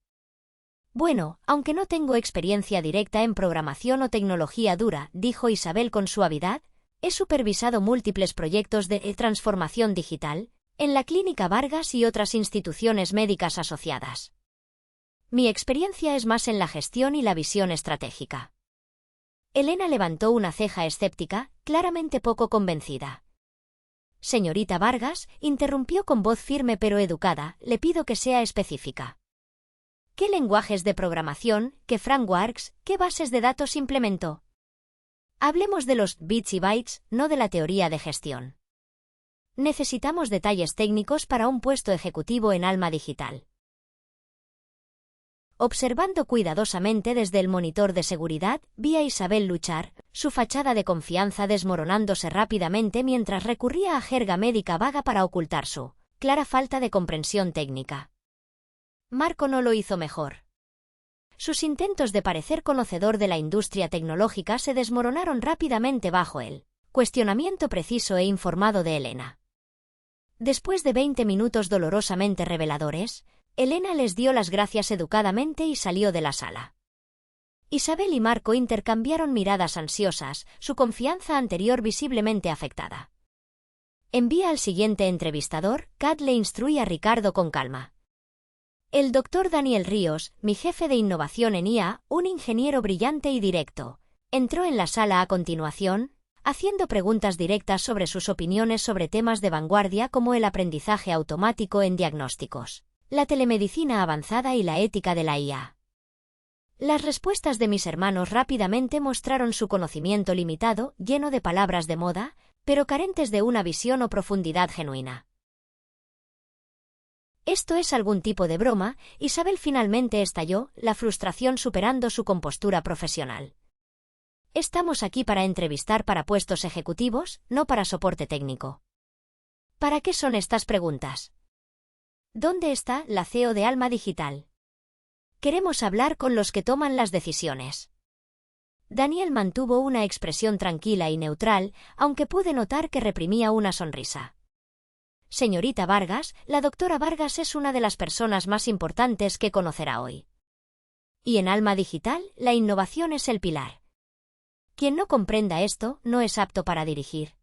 Bueno, aunque no tengo experiencia directa en programación o tecnología dura, dijo Isabel con suavidad, he supervisado múltiples proyectos de transformación digital, en la Clínica Vargas y otras instituciones médicas asociadas. Mi experiencia es más en la gestión y la visión estratégica. Elena levantó una ceja escéptica, claramente poco convencida. Señorita Vargas, interrumpió con voz firme pero educada, le pido que sea específica. ¿Qué lenguajes de programación, qué frameworks, qué bases de datos implementó? Hablemos de los bits y bytes, no de la teoría de gestión. Necesitamos detalles técnicos para un puesto ejecutivo en Alma Digital. Observando cuidadosamente desde el monitor de seguridad, vi a Isabel luchar, su fachada de confianza desmoronándose rápidamente mientras recurría a jerga médica vaga para ocultar su clara falta de comprensión técnica. Marco no lo hizo mejor. Sus intentos de parecer conocedor de la industria tecnológica se desmoronaron rápidamente bajo el cuestionamiento preciso e informado de Elena. Después de 20 minutos dolorosamente reveladores, Elena les dio las gracias educadamente y salió de la sala. Isabel y Marco intercambiaron miradas ansiosas, su confianza anterior visiblemente afectada. Envía al siguiente entrevistador, Kat le instruye a Ricardo con calma. El doctor Daniel Ríos, mi jefe de innovación en IA, un ingeniero brillante y directo, entró en la sala a continuación, haciendo preguntas directas sobre sus opiniones sobre temas de vanguardia como el aprendizaje automático en diagnósticos, la telemedicina avanzada y la ética de la IA. Las respuestas de mis hermanos rápidamente mostraron su conocimiento limitado, lleno de palabras de moda, pero carentes de una visión o profundidad genuina. ¿Esto es algún tipo de broma? Isabel finalmente estalló, la frustración superando su compostura profesional. Estamos aquí para entrevistar para puestos ejecutivos, no para soporte técnico. ¿Para qué son estas preguntas? ¿Dónde está la CEO de Alma Digital? Queremos hablar con los que toman las decisiones. Daniel mantuvo una expresión tranquila y neutral, aunque pude notar que reprimía una sonrisa. Señorita Vargas, la doctora Vargas es una de las personas más importantes que conocerá hoy. Y en Alma Digital, la innovación es el pilar. Quien no comprenda esto, no es apto para dirigir.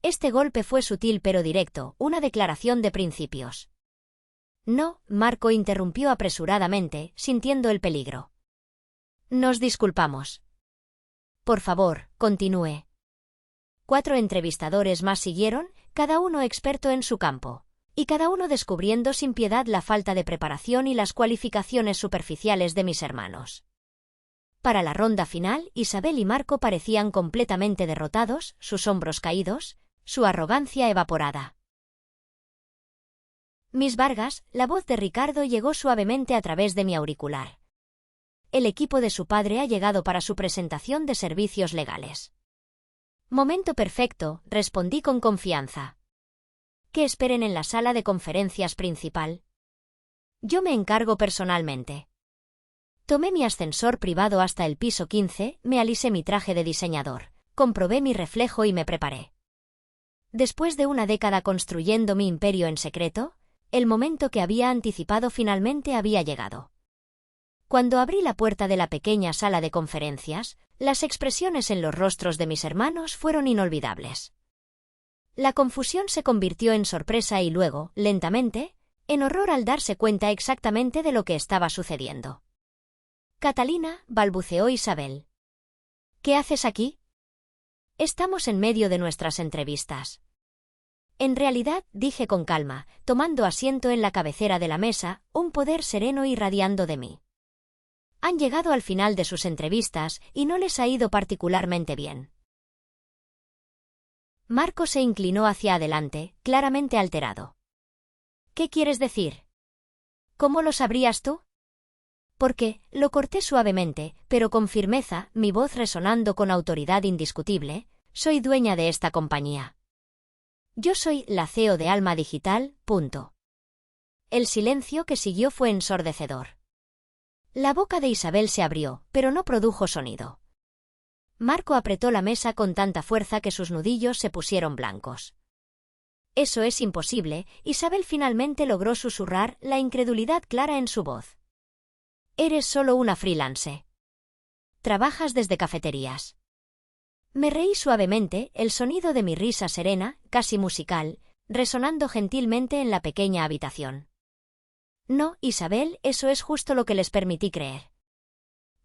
Este golpe fue sutil pero directo, una declaración de principios. No, Marco interrumpió apresuradamente, sintiendo el peligro. Nos disculpamos. Por favor, continúe. 4 entrevistadores más siguieron, cada uno experto en su campo, y cada uno descubriendo sin piedad la falta de preparación y las cualificaciones superficiales de mis hermanos. Para la ronda final, Isabel y Marco parecían completamente derrotados, sus hombros caídos, su arrogancia evaporada. Miss Vargas, la voz de Ricardo llegó suavemente a través de mi auricular. El equipo de su padre ha llegado para su presentación de servicios legales. Momento perfecto, respondí con confianza. ¿Qué esperen en la sala de conferencias principal? Yo me encargo personalmente. Tomé mi ascensor privado hasta el piso 15, me alisé mi traje de diseñador, comprobé mi reflejo y me preparé. Después de una década construyendo mi imperio en secreto, el momento que había anticipado finalmente había llegado. Cuando abrí la puerta de la pequeña sala de conferencias, las expresiones en los rostros de mis hermanos fueron inolvidables. La confusión se convirtió en sorpresa y luego, lentamente, en horror al darse cuenta exactamente de lo que estaba sucediendo. Catalina, balbuceó Isabel. ¿Qué haces aquí? Estamos en medio de nuestras entrevistas. En realidad, dije con calma, tomando asiento en la cabecera de la mesa, un poder sereno irradiando de mí. Han llegado al final de sus entrevistas y no les ha ido particularmente bien. Marco se inclinó hacia adelante, claramente alterado. ¿Qué quieres decir? ¿Cómo lo sabrías tú? Porque, lo corté suavemente, pero con firmeza, mi voz resonando con autoridad indiscutible, soy dueña de esta compañía. Yo soy la CEO de Alma Digital, punto. El silencio que siguió fue ensordecedor. La boca de Isabel se abrió, pero no produjo sonido. Marco apretó la mesa con tanta fuerza que sus nudillos se pusieron blancos. Eso es imposible, Isabel finalmente logró susurrar, la incredulidad clara en su voz. Eres solo una freelance. Trabajas desde cafeterías. Me reí suavemente, el sonido de mi risa serena, casi musical, resonando gentilmente en la pequeña habitación. No, Isabel, eso es justo lo que les permití creer.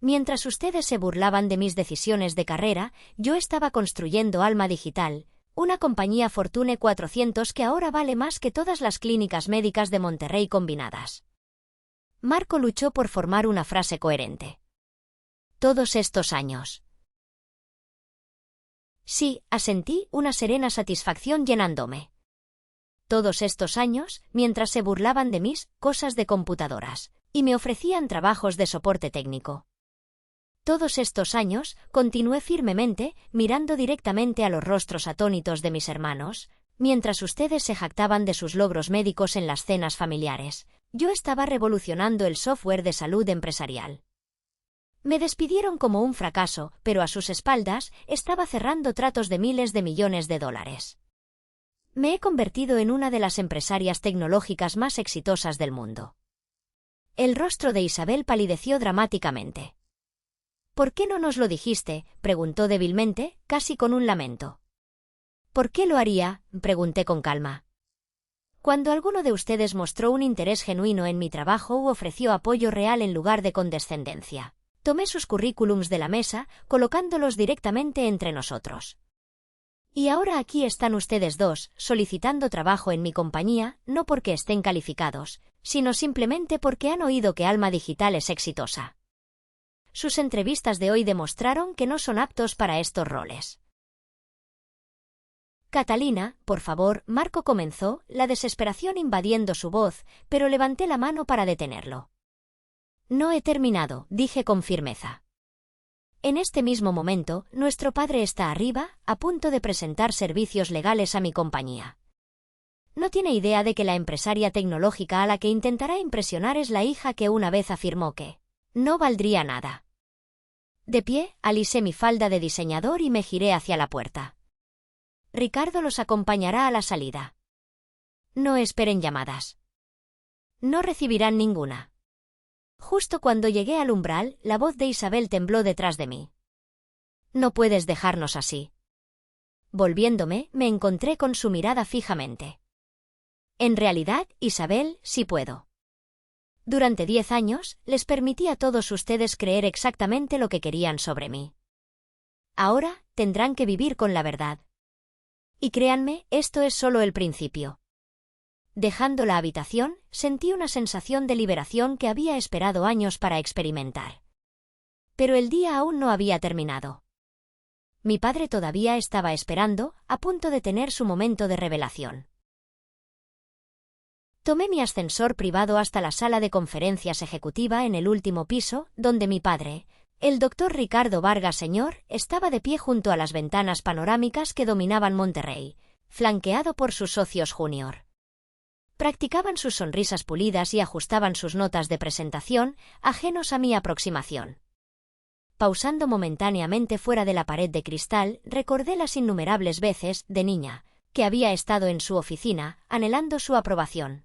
Mientras ustedes se burlaban de mis decisiones de carrera, yo estaba construyendo Alma Digital, una compañía Fortune 400 que ahora vale más que todas las clínicas médicas de Monterrey combinadas. Marco luchó por formar una frase coherente. Todos estos años. Sí, asentí, una serena satisfacción llenándome. Todos estos años, mientras se burlaban de mis cosas de computadoras, Y me ofrecían trabajos de soporte técnico. Todos estos años, continué firmemente, mirando directamente a los rostros atónitos de mis hermanos, mientras ustedes se jactaban de sus logros médicos en las cenas familiares. Yo estaba revolucionando el software de salud empresarial. Me despidieron como un fracaso, pero a sus espaldas estaba cerrando tratos de miles de millones de dólares. Me he convertido en una de las empresarias tecnológicas más exitosas del mundo. El rostro de Isabel palideció dramáticamente. «¿Por qué no nos lo dijiste?», preguntó débilmente, casi con un lamento. «¿Por qué lo haría?», pregunté con calma. «Cuando alguno de ustedes mostró un interés genuino en mi trabajo u ofreció apoyo real en lugar de condescendencia. Tomé sus currículums de la mesa, colocándolos directamente entre nosotros. Y ahora aquí están ustedes dos, solicitando trabajo en mi compañía, no porque estén calificados, sino simplemente porque han oído que Alma Digital es exitosa. Sus entrevistas de hoy demostraron que no son aptos para estos roles». «Catalina, por favor», Marco comenzó, la desesperación invadiendo su voz, pero levanté la mano para detenerlo. «No he terminado», dije con firmeza. «En este mismo momento, nuestro padre está arriba, a punto de presentar servicios legales a mi compañía. No tiene idea de que la empresaria tecnológica a la que intentará impresionar es la hija que una vez afirmó que no valdría nada». De pie, alisé mi falda de diseñador y me giré hacia la puerta. «Ricardo los acompañará a la salida. No esperen llamadas. No recibirán ninguna». Justo cuando llegué al umbral, la voz de Isabel tembló detrás de mí. «No puedes dejarnos así». Volviéndome, me encontré con su mirada fijamente. «En realidad, Isabel, sí puedo. Durante 10 años, les permití a todos ustedes creer exactamente lo que querían sobre mí. Ahora, tendrán que vivir con la verdad. Y créanme, esto es solo el principio». Dejando la habitación, sentí una sensación de liberación que había esperado años para experimentar. Pero el día aún no había terminado. Mi padre todavía estaba esperando, a punto de tener su momento de revelación. Tomé mi ascensor privado hasta la sala de conferencias ejecutiva en el último piso, donde mi padre, el doctor Ricardo Vargas Sr., estaba de pie junto a las ventanas panorámicas que dominaban Monterrey, flanqueado por sus socios junior. Practicaban sus sonrisas pulidas y ajustaban sus notas de presentación, ajenos a mi aproximación. Pausando momentáneamente fuera de la pared de cristal, recordé las innumerables veces, de niña, que había estado en su oficina, anhelando su aprobación.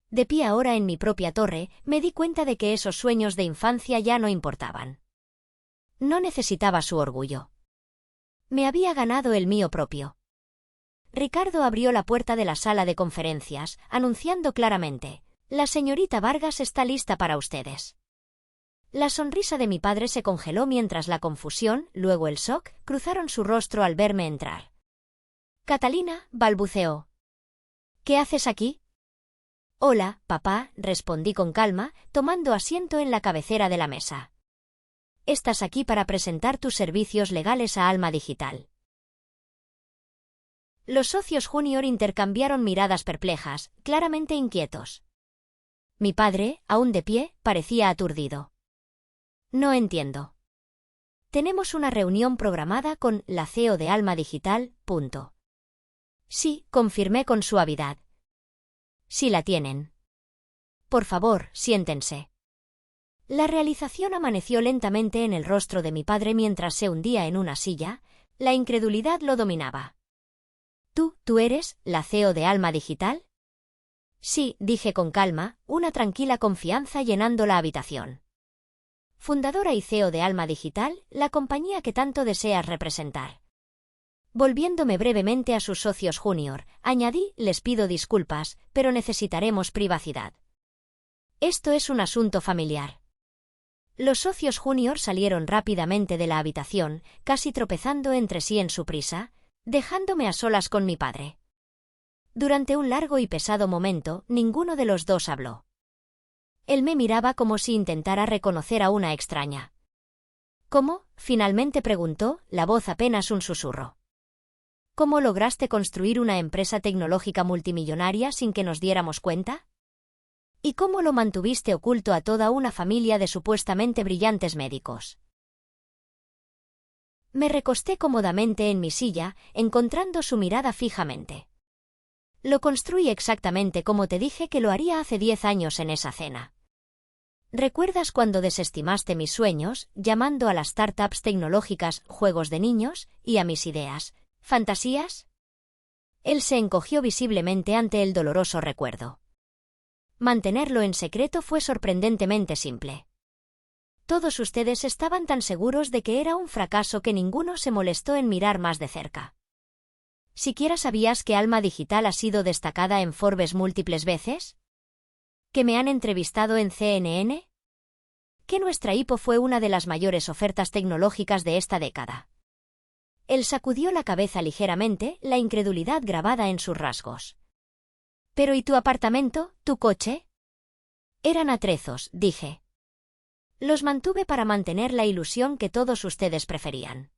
De pie ahora en mi propia torre, me di cuenta de que esos sueños de infancia ya no importaban. No necesitaba su orgullo. Me había ganado el mío propio. Ricardo abrió la puerta de la sala de conferencias, anunciando claramente: «La señorita Vargas está lista para ustedes». La sonrisa de mi padre se congeló mientras la confusión, luego el shock, cruzaron su rostro al verme entrar. «Catalina», balbuceó. «¿Qué haces aquí?» «Hola, papá», respondí con calma, tomando asiento en la cabecera de la mesa. «Estás aquí para presentar tus servicios legales a Alma Digital». Los socios junior intercambiaron miradas perplejas, claramente inquietos. Mi padre, aún de pie, parecía aturdido. «No entiendo». «Tenemos una reunión programada con la CEO de Alma Digital, punto». «Sí», confirmé con suavidad. «Sí la tienen. Por favor, siéntense». La realización amaneció lentamente en el rostro de mi padre mientras se hundía en una silla, la incredulidad lo dominaba. ¿Tú eres la CEO de Alma Digital?» «Sí», dije con calma, una tranquila confianza llenando la habitación. «Fundadora y CEO de Alma Digital, la compañía que tanto deseas representar». Volviéndome brevemente a sus socios junior, añadí: «Les pido disculpas, pero necesitaremos privacidad. Esto es un asunto familiar». Los socios junior salieron rápidamente de la habitación, casi tropezando entre sí en su prisa, dejándome a solas con mi padre. Durante un largo y pesado momento, ninguno de los dos habló. Él me miraba como si intentara reconocer a una extraña. «¿Cómo?», finalmente preguntó, la voz apenas un susurro. «¿Cómo lograste construir una empresa tecnológica multimillonaria sin que nos diéramos cuenta?». ¿Y cómo lo mantuviste oculto a toda una familia de supuestamente brillantes médicos? Me recosté cómodamente en mi silla, encontrando su mirada fijamente. Lo construí exactamente como te dije que lo haría hace 10 años en esa cena. ¿Recuerdas cuando desestimaste mis sueños, llamando a las startups tecnológicas juegos de niños, y a mis ideas, fantasías? Él se encogió visiblemente ante el doloroso recuerdo. Mantenerlo en secreto fue sorprendentemente simple. Todos ustedes estaban tan seguros de que era un fracaso que ninguno se molestó en mirar más de cerca. ¿Siquiera sabías que Alma Digital ha sido destacada en Forbes múltiples veces? ¿Que me han entrevistado en CNN? ¿Que nuestra IPO fue una de las mayores ofertas tecnológicas de esta década? Él sacudió la cabeza ligeramente, la incredulidad grabada en sus rasgos. ¿Pero y tu apartamento, tu coche? Eran atrezos, dije. Los mantuve para mantener la ilusión que todos ustedes preferían.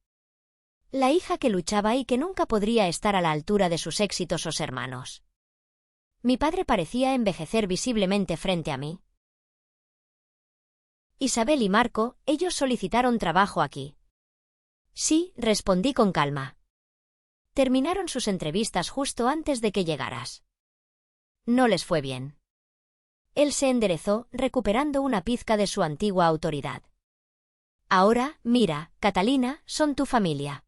La hija que luchaba y que nunca podría estar a la altura de sus exitosos hermanos. Mi padre parecía envejecer visiblemente frente a mí. Isabel y Marco, ellos solicitaron trabajo aquí. Sí, respondí con calma. Terminaron sus entrevistas justo antes de que llegaras. No les fue bien. Él se enderezó, recuperando una pizca de su antigua autoridad. Ahora, mira, Catalina, son tu familia.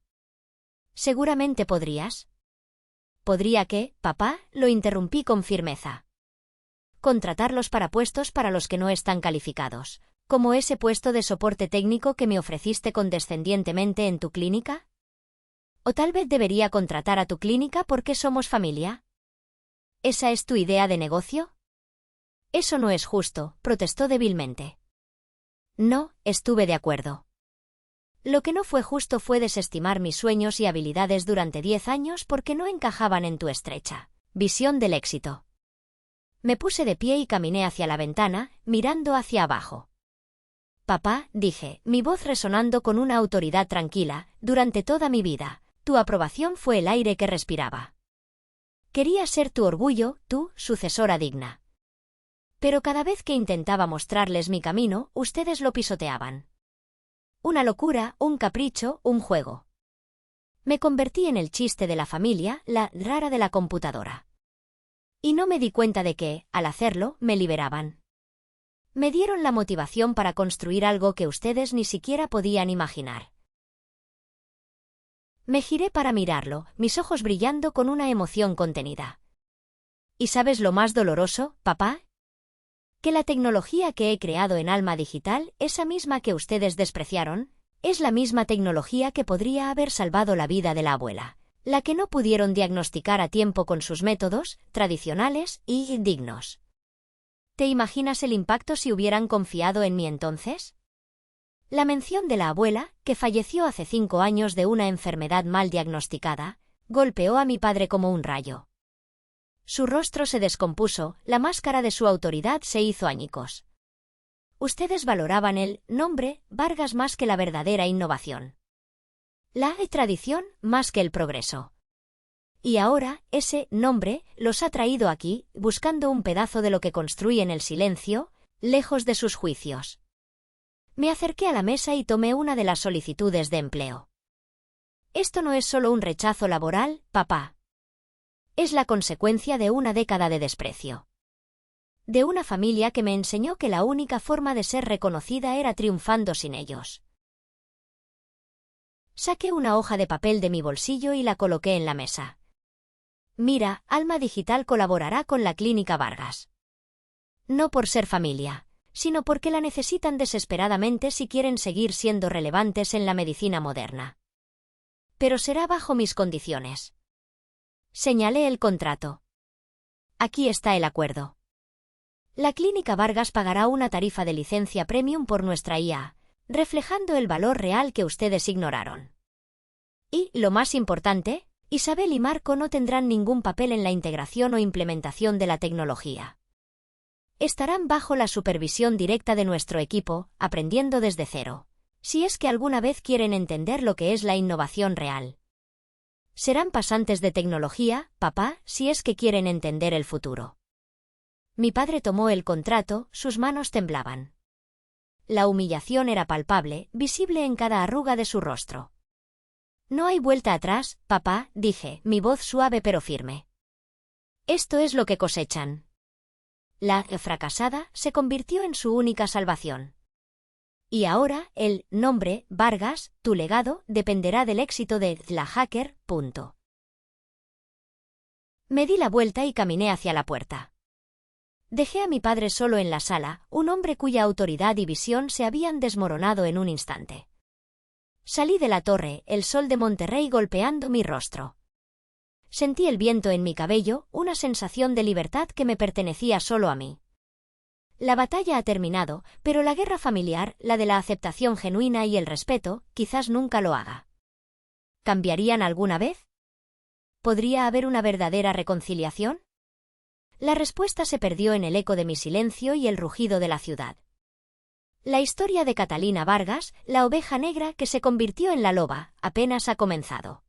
¿Seguramente podrías? ¿Podría qué, papá? Lo interrumpí con firmeza. Contratarlos para puestos para los que no están calificados, como ese puesto de soporte técnico que me ofreciste condescendientemente en tu clínica. ¿O tal vez debería contratar a tu clínica porque somos familia? ¿Esa es tu idea de negocio? Eso no es justo, protestó débilmente. No, estuve de acuerdo. Lo que no fue justo fue desestimar mis sueños y habilidades durante 10 años porque no encajaban en tu estrecha visión del éxito. Me puse de pie y caminé hacia la ventana, mirando hacia abajo. Papá, dije, mi voz resonando con una autoridad tranquila, durante toda mi vida, tu aprobación fue el aire que respiraba. Quería ser tu orgullo, tu sucesora digna. Pero cada vez que intentaba mostrarles mi camino, ustedes lo pisoteaban. Una locura, un capricho, un juego. Me convertí en el chiste de la familia, la rara de la computadora. Y no me di cuenta de que, al hacerlo, me liberaban. Me dieron la motivación para construir algo que ustedes ni siquiera podían imaginar. Me giré para mirarlo, mis ojos brillando con una emoción contenida. ¿Y sabes lo más doloroso, papá? Que la tecnología que he creado en Alma Digital, esa misma que ustedes despreciaron, es la misma tecnología que podría haber salvado la vida de la abuela, la que no pudieron diagnosticar a tiempo con sus métodos tradicionales y dignos. ¿Te imaginas el impacto si hubieran confiado en mí entonces? La mención de la abuela, que falleció hace 5 años de una enfermedad mal diagnosticada, golpeó a mi padre como un rayo. Su rostro se descompuso, la máscara de su autoridad se hizo añicos. Ustedes valoraban el nombre Vargas más que la verdadera innovación. La tradición más que el progreso. Y ahora, ese nombre los ha traído aquí, buscando un pedazo de lo que construí en el silencio, lejos de sus juicios. Me acerqué a la mesa y tomé una de las solicitudes de empleo. Esto no es solo un rechazo laboral, papá. Es la consecuencia de una década de desprecio. De una familia que me enseñó que la única forma de ser reconocida era triunfando sin ellos. Saqué una hoja de papel de mi bolsillo y la coloqué en la mesa. Mira, Alma Digital colaborará con la Clínica Vargas. No por ser familia, sino porque la necesitan desesperadamente si quieren seguir siendo relevantes en la medicina moderna. Pero será bajo mis condiciones. Señalé el contrato. Aquí está el acuerdo. La Clínica Vargas pagará una tarifa de licencia premium por nuestra IA, reflejando el valor real que ustedes ignoraron. Y, lo más importante, Isabel y Marco no tendrán ningún papel en la integración o implementación de la tecnología. Estarán bajo la supervisión directa de nuestro equipo, aprendiendo desde cero, si es que alguna vez quieren entender lo que es la innovación real. Serán pasantes de tecnología, papá, si es que quieren entender el futuro. Mi padre tomó el contrato, sus manos temblaban. La humillación era palpable, visible en cada arruga de su rostro. No hay vuelta atrás, papá, dije, mi voz suave pero firme. Esto es lo que cosechan. La fracasada se convirtió en su única salvación. Y ahora, el nombre, Vargas, tu legado, dependerá del éxito de la hacker. Me di la vuelta y caminé hacia la puerta. Dejé a mi padre solo en la sala, un hombre cuya autoridad y visión se habían desmoronado en un instante. Salí de la torre, el sol de Monterrey golpeando mi rostro. Sentí el viento en mi cabello, una sensación de libertad que me pertenecía solo a mí. La batalla ha terminado, pero la guerra familiar, la de la aceptación genuina y el respeto, quizás nunca lo haga. ¿Cambiarían alguna vez? ¿Podría haber una verdadera reconciliación? La respuesta se perdió en el eco de mi silencio y el rugido de la ciudad. La historia de Catalina Vargas, la oveja negra que se convirtió en la loba, apenas ha comenzado.